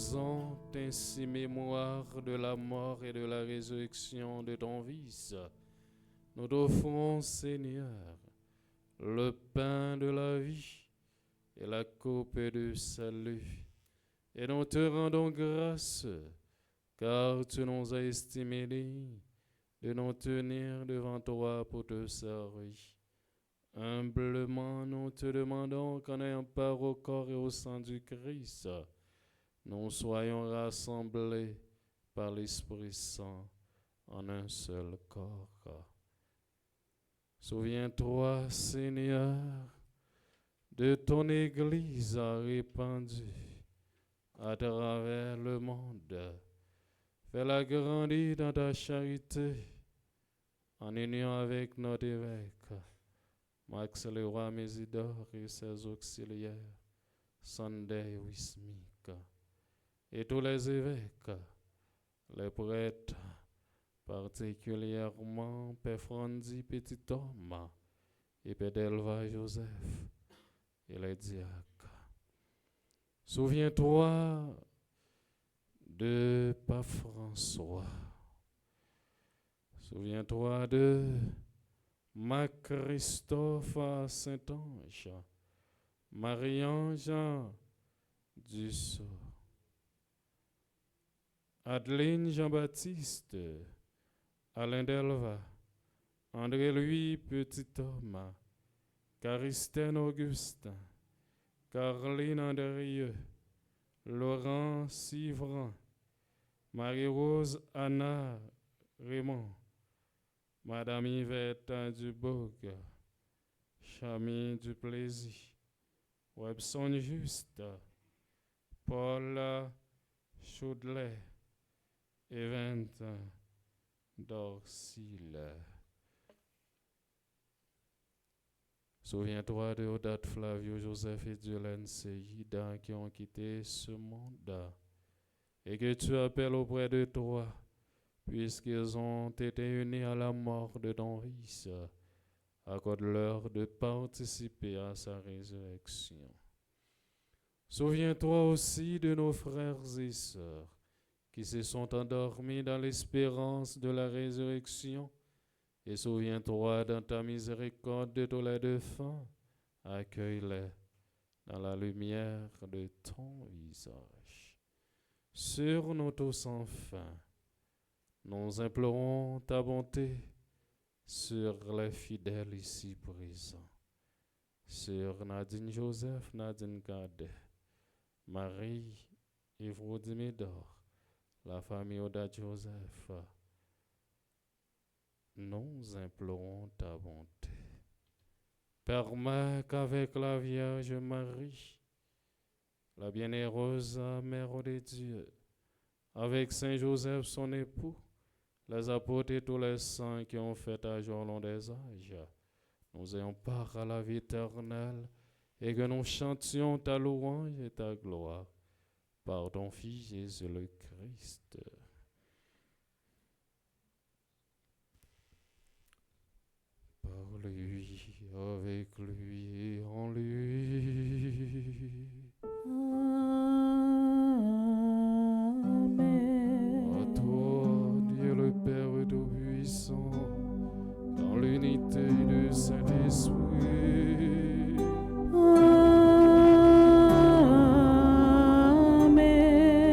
faisant ainsi mémoire de la mort et de la résurrection de ton Fils, nous t'offrons, Seigneur, le pain de la vie et la coupe de salut. Et nous te rendons grâce, car tu nous as estimés dignes de nous tenir devant toi pour te servir. Humblement, nous te demandons qu'en ayant part au corps et au sang du Christ, nous soyons rassemblés par l'Esprit Saint en un seul corps. Souviens-toi, Seigneur, de ton Église répandue à travers le monde. Fais-la grandir dans ta charité, en union avec notre évêque, Max le roi Mésidor et ses auxiliaires, Sunday Wismik, et tous les évêques, les prêtres, particulièrement Père Frandy Petit Homme et Père Delva Joseph et les diacres. Souviens-toi de Pape François. Souviens-toi de Mac Christophe à Saint-Ange, Marie-Ange Dussault, Adeline Jean-Baptiste, Alain Delva, André-Louis Petit-Homme, Caristène Augustin, Caroline Andrieux, Laurent Sivran, Marie-Rose Anna Raymond, Madame Yvette Dubourg, Chami Duplessis, Webson Juste, Paul Chaudelet, Event Dorcil. Souviens-toi de Odette Flavio, Joseph et Diolaine Seyida qui ont quitté ce monde et que tu appelles auprès de toi, puisqu'ils ont été unis à la mort de ton Fils. Accorde-leur de participer à sa résurrection. Souviens-toi aussi de nos frères et sœurs qui se sont endormis dans l'espérance de la résurrection. Et souviens-toi dans ta miséricorde de tous les défunts, accueille-les dans la lumière de ton visage. Sur nous tous enfin, nous implorons ta bonté sur les fidèles ici présents, sur Nadine Joseph, Nadine Cadet, Marie Évrodi Médor, la famille Oda Joseph. Nous implorons ta bonté. Permets qu'avec la Vierge Marie, la bienheureuse Mère de Dieu, avec Saint Joseph son époux, les apôtres et tous les saints qui ont fait ta joie au long des âges, nous ayons part à la vie éternelle et que nous chantions ta louange et ta gloire par ton Fils Jésus le Christ. Par lui, avec lui et en lui. Amen. À toi, Dieu le Père Tout-Puissant, dans l'unité du Saint-Esprit.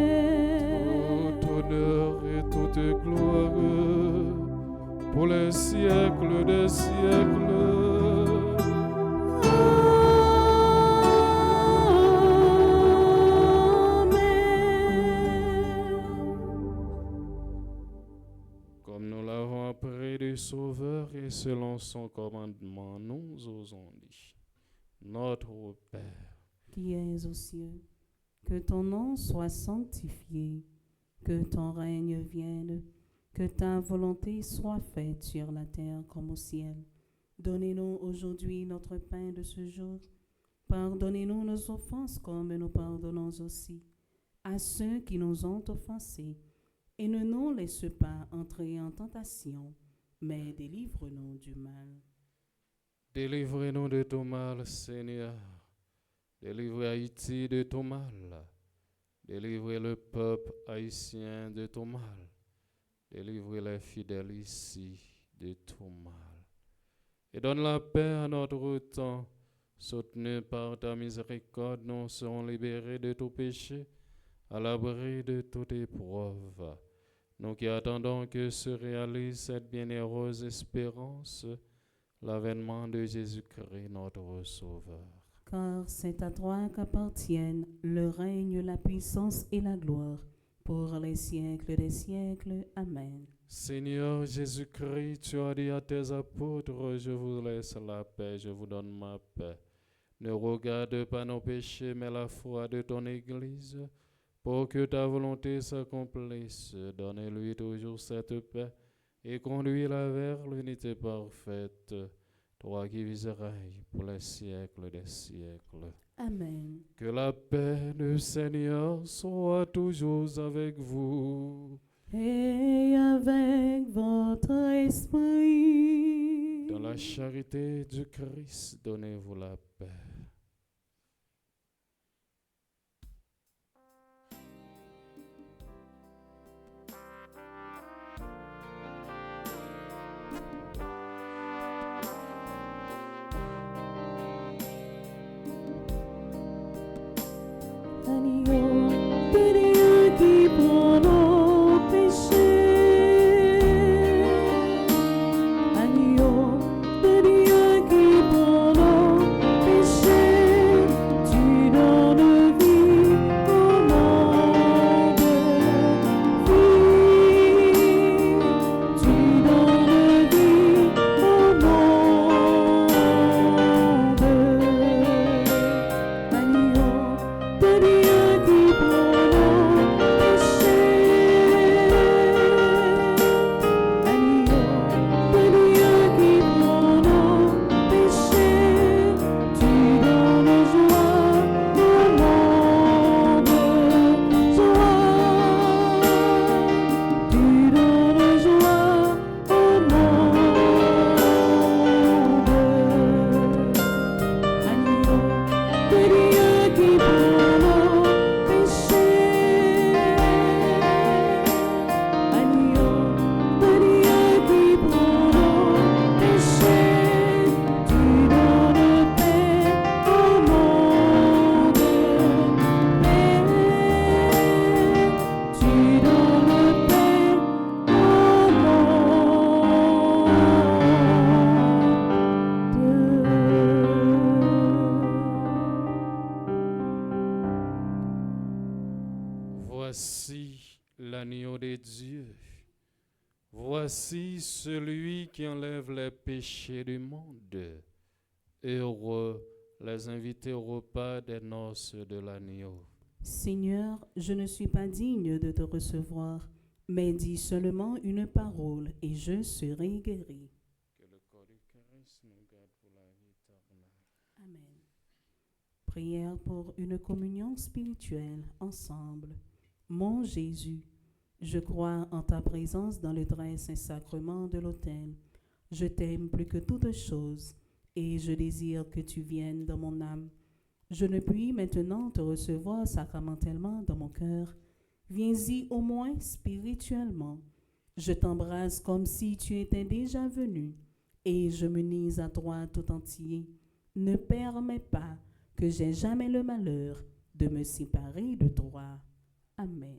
Amen. Tout honneur et toute gloire pour les siècles des siècles. Comme nous l'avons appris du Sauveur et selon son commandement, nous osons dire, notre Père, Qui es aux cieux, que ton nom soit sanctifié, que ton règne vienne, que ta volonté soit faite sur la terre comme au ciel. Donnez-nous aujourd'hui notre pain de ce jour. Pardonnez-nous nos offenses comme nous pardonnons aussi à ceux qui nous ont offensés. Et ne nous laisse pas entrer en tentation, mais délivre-nous du mal. délivrez-nous de tout mal, Seigneur. Délivrez Haïti de tout mal. Délivrez le peuple haïtien de tout mal. Délivrez les fidèles ici de tout mal. Et donne la paix à notre temps. Soutenus par ta miséricorde, nous serons libérés de tout péché, à l'abri de toute épreuve. Nous qui attendons que se réalise cette bienheureuse espérance, l'avènement de Jésus-Christ, notre Sauveur. Car c'est à toi qu'appartiennent le règne, la puissance et la gloire, pour les siècles des siècles. Amen. Seigneur Jésus-Christ, tu as dit à tes apôtres, je vous laisse la paix, je vous donne ma paix. Ne regarde pas nos péchés, mais la foi de ton Église, pour que ta volonté s'accomplisse. Donne-lui toujours cette paix et conduis-la vers l'unité parfaite, toi qui vis et règnes pour les siècles des siècles. Amen. Que la paix du Seigneur soit toujours avec vous. Et avec votre esprit. Dans la charité du Christ, donnez-vous la paix. Agneau de Dieu qui prend nos péchés. Agneau de Dieu qui prend nos péchés. Tu donnes vie au monde. Vie. Tu donnes vie au monde. Agneau de Dieu qui prend nos péchés. Agneau de Dieu qui prend nos péchés. Tu donnes joie au monde. Joie. Tu donnes joie au monde. Agneau de Dieu qui prend nos péchés. Agneau de Dieu qui prend nos péchés. Tu donnes paix au monde. Paix. Tu donnes paix au monde. Voici l'agneau de Dieu. Voici celui qui enlève les péchés du monde. Heureux les invités au repas des noces de l'agneau. Seigneur, je ne suis pas digne de te recevoir, mais dis seulement une parole et je serai guéri. Que le corps du Christ nous garde pour la vie éternelle. Amen. Prière pour une communion spirituelle ensemble. Mon Jésus, je crois en ta présence dans le très saint sacrement de l'autel. Je t'aime plus que toute chose et je désire que tu viennes dans mon âme. Je ne puis maintenant te recevoir sacramentellement dans mon cœur. Viens-y au moins spirituellement. Je t'embrasse comme si tu étais déjà venu et je m'unis à toi tout entier. Ne permets pas que j'aie jamais le malheur de me séparer de toi. Amen.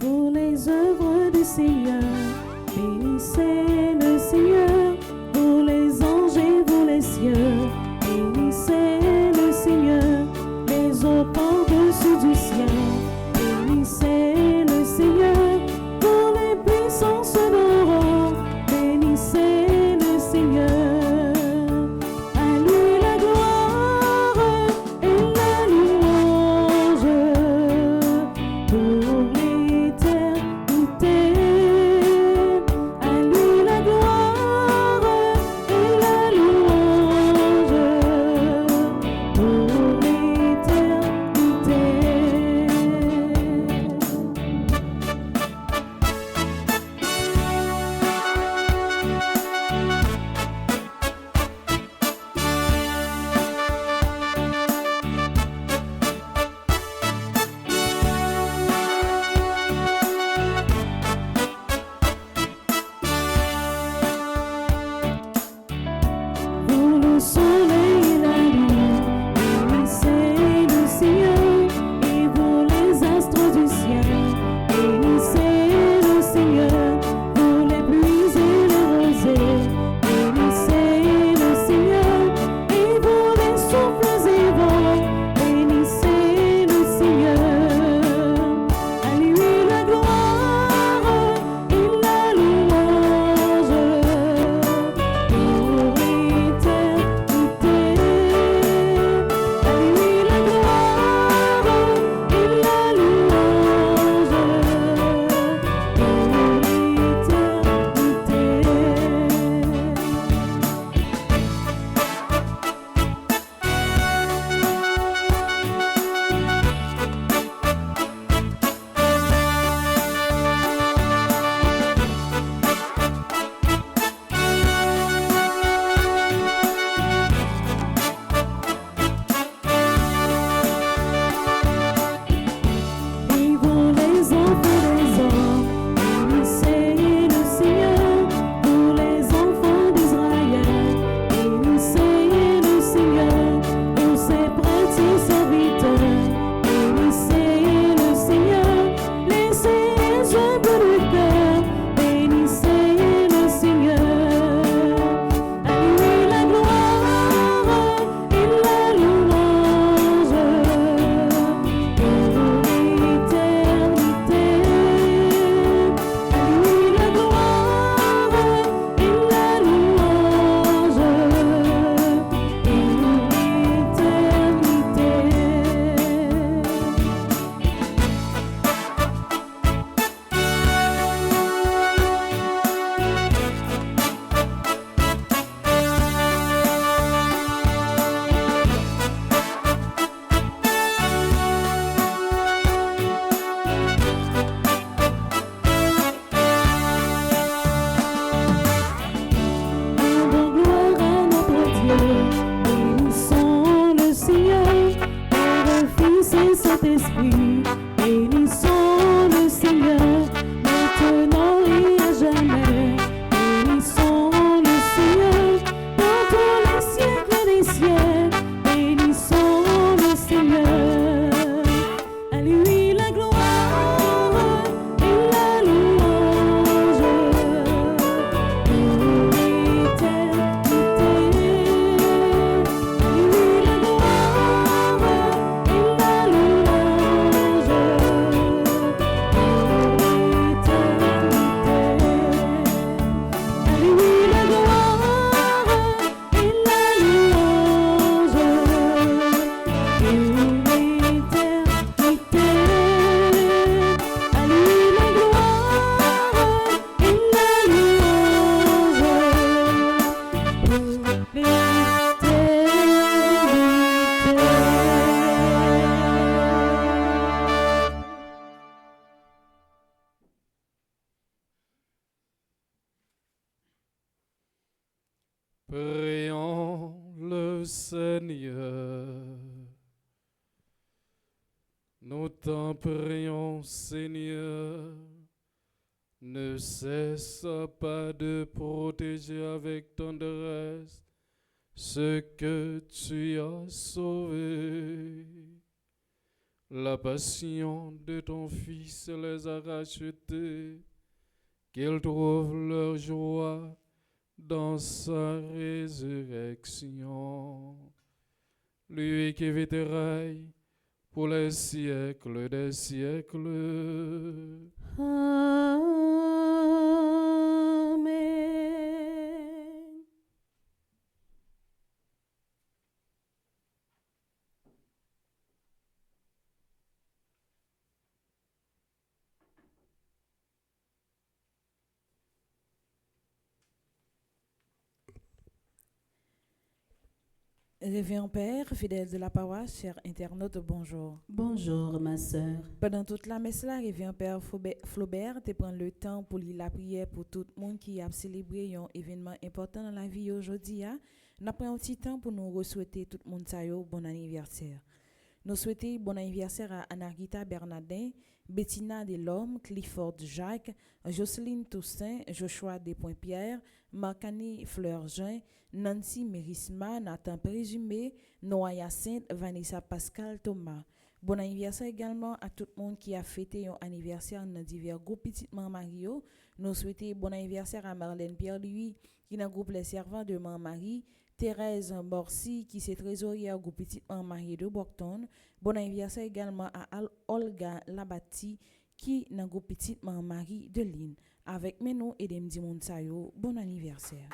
vous les œuvres du Seigneur. Bénissez le Seigneur, vous les anges et vous les cieux. Bénissez le Seigneur, les eaux par-dessus du ciel. Bénissez le Seigneur, vous les puissances d'aurore. Bénissez le Seigneur, à lui la gloire et la louange pour l'éternité. À lui la gloire et la louange pour l'éternité. Vous le soleil et la lune, bénissez le Seigneur, et vous les astres du ciel, bénissez le Seigneur, vous les pluies et les rosées, bénissez le Seigneur, et vous les souffles et vents, bénissez le Seigneur, à lui la gloire et la louange pour l'éternité. À lui la gloire et la louange et vous les enfants des hommes, bénissez le Seigneur, vous les enfants d'Israël, bénissez le Seigneur, vous ses prêtres et serviteurs, bénissez le Seigneur, laissez humbles du cœur, bénissez le Seigneur, à lui la gloire et la louange pour l'éternité. À lui la gloire et la louange Rendons gloire à notre Dieu, bénissons le Seigneur, Père, Fils et Saint-Esprit, bénissons le Seigneur, maintenant et à jamais, bénissons le Seigneur, dans tous les siècles des siècles, bénissons le Seigneur, à lui la gloire et la louange pour l'éternité. À lui la gloire et la louange Prions le Seigneur. Nous t'en prions, Seigneur. Ne cesse pas de protéger avec tendresse ce que tu as sauvé. la passion de ton Fils les a rachetés, qu'ils trouvent leur joie dans sa résurrection. Lui qui vit et règne pour les siècles des siècles. Amen. Révérend Père, fidèle de la paroisse, chers internautes, bonjour. Bonjour ma sœur. Pendant toute la messe là, Révérend Père Flaubert te prend le temps pour lire la prière pour tout le monde qui a célébré un événement important dans la vie aujourd'hui. Nous prenons un petit temps pour nous souhaiter tout le monde bon anniversaire. Nous souhaitons bon anniversaire à Anargita Bernardin, Bettina Delorme, Clifford Jacques, Jocelyne Toussaint, Joshua Despoint-Pierre, Marcani Fleur-Jean, Nancy Mérisma, Nathan Présumé, Noah Hyacinthe, Vanessa Pascal Thomas. Bon anniversaire également à tout le monde qui a fêté un anniversaire dans divers groupes Petite Maman Mario. Nous souhaitons bon anniversaire à Marlène Pierre-Louis qui est dans le groupe Les Servants de Maman Marie, Thérèse Morsi qui est trésorière au groupe Petite Maman Marie de Bocton. Bon anniversaire également à Olga Labati qui est dans le groupe Petite Maman Marie de Lille. Avec Menou et Demdi Mounsayo, bon anniversaire.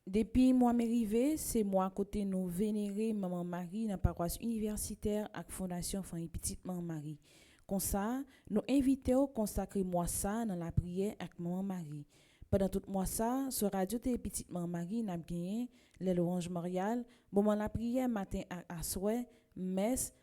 Depuis moi m'arrivé, c'est moi côté nous vénérer Maman Marie dans la paroisse universitaire avec Fondation Famille Petite Maman Marie. Comme ça, nous invitons à consacrer moi ça dans la prière avec Maman Marie. Pendant tout mois ça, sur Radio Télé Petite Maman Marie n'a gagné les louanges Montréal, moment la prière matin à souhait, messe,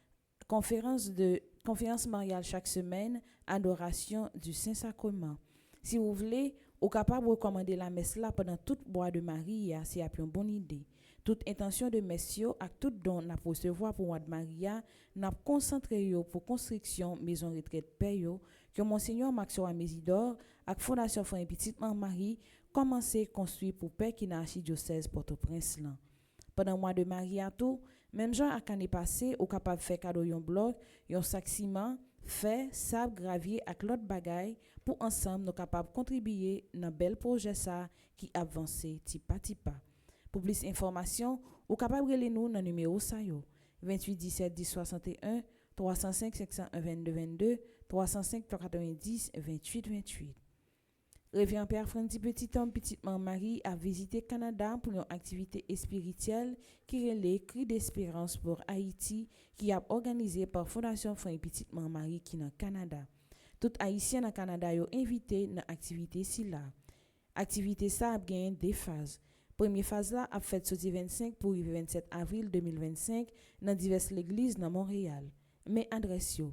conférence mariale chaque semaine, adoration du Saint-Sacrement. Si vous voulez, vous êtes capable de recommander la messe là pendant tout bois de Marie, c'est une bonne idée. Toute intention de messio et tout don n'a recevoir pour mois de Maria, n'a concentré pour construction maison retraite paix que Monseigneur Maxwell Mésidor avec Fondation Famille Petite Maman Marie commencé construire pour paix qui n'a archidiocèse Port-au-Prince là. Pendant le mois de Maria tout, même gens à l'année passée, ou capable de faire cadeau yon bloc, yon sac ciment, fer, sable, gravier et l'autre bagaille pour ensemble nous capables de contribuer dans bel projet ça qui avance tipa tipa. Pour plus d'informations, ou capable de nous dans le numéro ça yo 28 17 10 61 305 501 22 22 305 390 28 28. Révérend Père Franti Petit Homme Petite Maman Marie a visité Canada pour une activité spirituelle qui relève Cri d'espérance pour Haïti qui a organisé par Fondation Famille Petite Maman Marie qui est dans Canada. Tout haïtien dans Canada yo invité dans activité si là. Activité ça a gagné des phases. Première phase là a fait sorti 25 pour le 27 avril 2025 dans diverses églises dans Montréal. Mais adresse yo.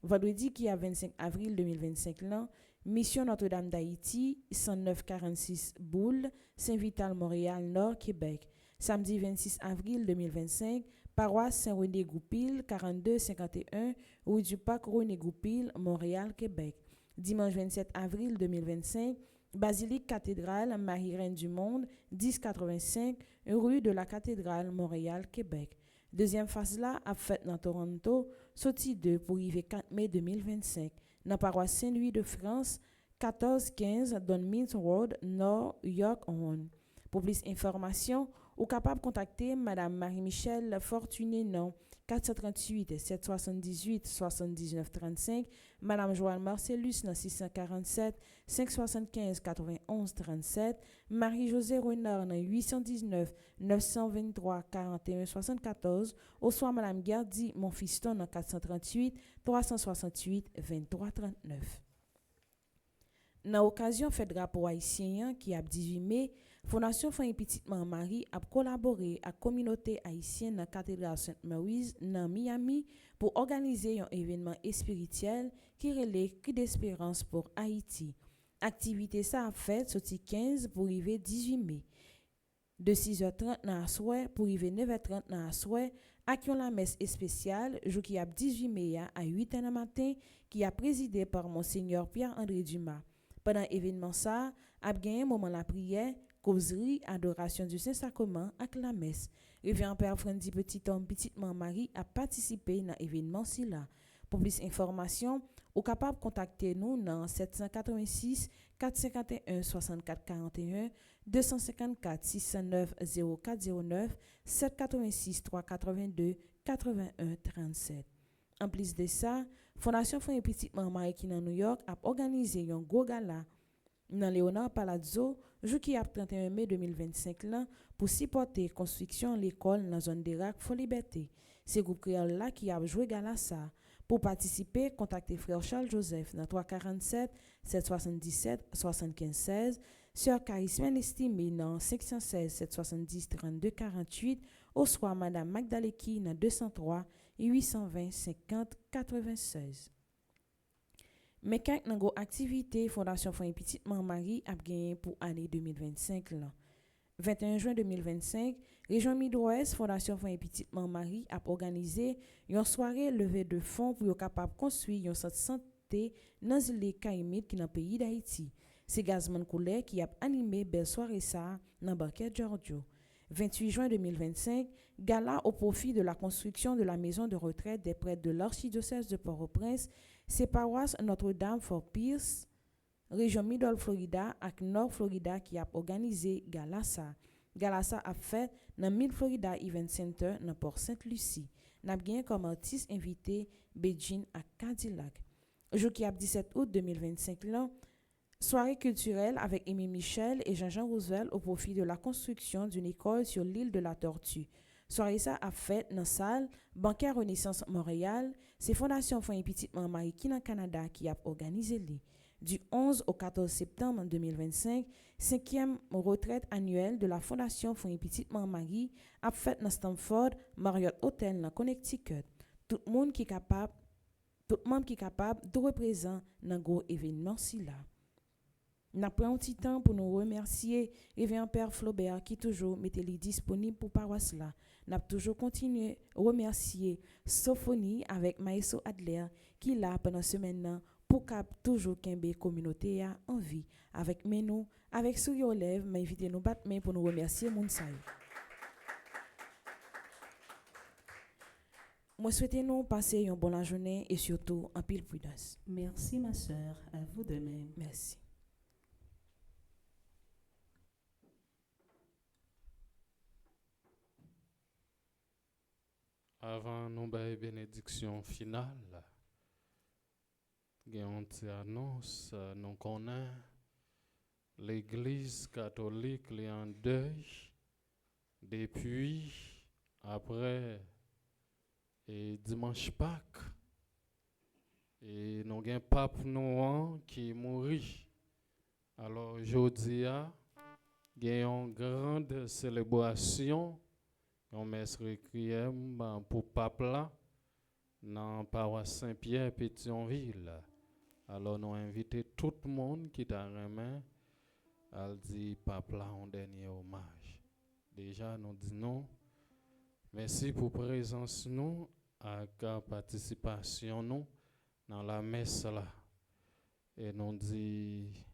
Vendredi qui a 25 avril 2025 là, Mission Notre-Dame d'Haïti, 10946 Boule, Saint-Vital, Montréal, Nord, Québec. Samedi 26 avril 2025, Paroisse Saint-René-Goupil, 4251, rue du Parc René-Goupil, Montréal, Québec. Dimanche 27 avril 2025, Basilique Cathédrale Marie-Reine du Monde, 1085, rue de la Cathédrale, Montréal, Québec. Deuxième phase là a fait dans Toronto, sorti 2 pour arriver 4 mai 2025. Dans la paroisse Saint-Louis de France, 1415 Don Mills Road, Nord York on. Pour plus d'informations, ou capable de contacter Madame Marie-Michel Fortuné non 438 778 79 35, Madame Joanne Marcellus dans 647 575 91 37, Marie-Josée Renard dans 819 923 41 74, ou soit Madame Gardi Monfiston dans 438 368 23 39. Dans l'occasion fait drapeau haïtien qui a 18 mai, Fondation Famille Petite Maman Marie a collaboré avec la communauté haïtienne dans la cathédrale Sainte-Maryse dans Miami pour organiser un événement spirituel qui relève Cri d'espérance pour Haïti. Activité ça a fait sorti 15 pour arriver 18 mai. De 6h30 dans la soirée pour arriver 9h30 dans la soirée, accueillons la messe spéciale jour qui a 18 mai à 8h du matin qui a présidé par Monseigneur Pierre-André Dumas. Pendant l'événement ça, a gagné un moment la prière, causerie, adoration du Saint-Sacrement avec la messe. Révérend Père Frendi Petit Homme, Petite Maman Marie a participé dans l'événement si là. Pour plus d'informations, vous capable de contacter nous dans 786 451 64 41, 254 609 0409, 786 382 81 37. En plus de ça, Fondation Frère Petite Maman Marie qui dans New York a organisé un gros gala dans Léonard Palazzo, jour qui a 31 mai 2025 là, pour supporter construction de l'école dans la zone d'Irak Fort Liberté. C'est groupe créole là qui a joué gala ça. Pour participer, contactez frère Charles Joseph dans 347 777 75 16, sœur Charisme estimée dans 516 770 32 48, ou soit madame Magdaleki dans 203 820 50 96. Mais quand nous avons activité Fondation Frère Petite Maman Marie a gagné pour l'année 2025 là. 21 juin 2025, Région Midouest, Fondation Frère Petite Maman Marie a organisé une soirée levée de fonds pour être capable de construire un centre de santé dans l'île Caïmite qui est dans le pays d'Haïti. C'est Gazman Coulet qui a animé belle soirée ça dans le banquet Giorgio. 28 juin 2025, gala au profit de la construction de la maison de retraite des prêtres de l'archidiocèse de Port-au-Prince, c'est paroisse Notre-Dame Fort Pierce, région Middle Florida et Nord Florida qui a organisé Galasa. Galasa a fait dans Mid Florida Event Center dans Port Sainte-Lucie. N'a bien comme artiste invité Beijing à Cadillac. Jour qui a 17 août 2025 là, soirée culturelle avec Émile Michel et Jean-Jean Roosevelt au profit de la construction d'une école sur l'île de la Tortue. Soirée ça a fait dans salle Bancaire Renaissance Montréal, c'est Fondation Frère Petite Maman Marie qui dans Canada qui a organisé les. Du 11 au 14 septembre 2025, 5e retraite annuelle de la Fondation Frère Petite Maman Marie a fait dans Stamford Marriott Hotel dans Connecticut. Tout le monde qui est capable de représenter dans gros événement si là. Nous prenons un petit temps pour nous remercier Révérend Père Flaubert qui toujours mettait les disponible pour paroisse là. Nous toujours continué à remercier Sophonie avec Maïso Adler qui là pendant semaine là pour cap toujours qu'embe communauté a en vie avec nous avec sourire aux lèvres m'inviter nous battre main pour nous remercier moun sa yo. Moi souhaite nous passer une bonne journée et surtout en pile prudence. Merci ma sœur, à vous de même. Merci. Avant nous bailler bénédiction finale, on annonce nous connaît l'Église catholique est en deuil depuis après et dimanche Pâques et nous avons un pape noir qui est mort. Alors aujourd'hui il y a une grande célébration, on messe requiem pour pape là dans paroisse Saint-Pierre Pétionville. Alors nous invitons tout le monde qui t'a remis à dire pape là un dernier hommage. Déjà nous disons merci pour présence nous et participation nous dans la messe là. Et nous dit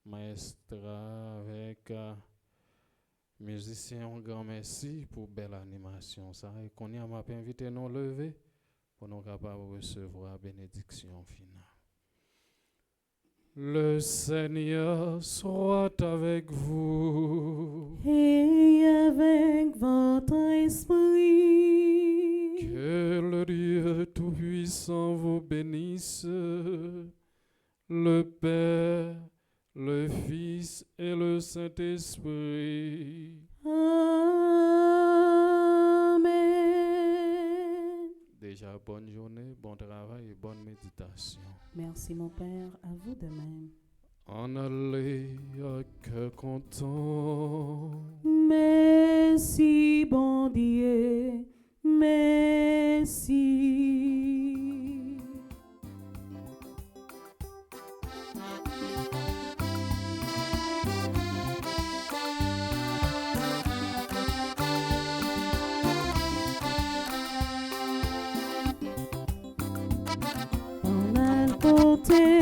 maestra avec musicien un grand merci pour belle animation ça et qu'on y a m'a invité nous lever pour nous capables de recevoir la bénédiction finale. Le Seigneur soit avec vous. Et avec votre esprit. Que le Dieu Tout-Puissant vous bénisse, le Père, le Fils et le Saint-Esprit. Amen. Déjà, bonne journée, bon travail et bonne méditation. Merci mon Père, à vous de même. En aller à cœur content. Merci bon Dieu, merci. On a le côté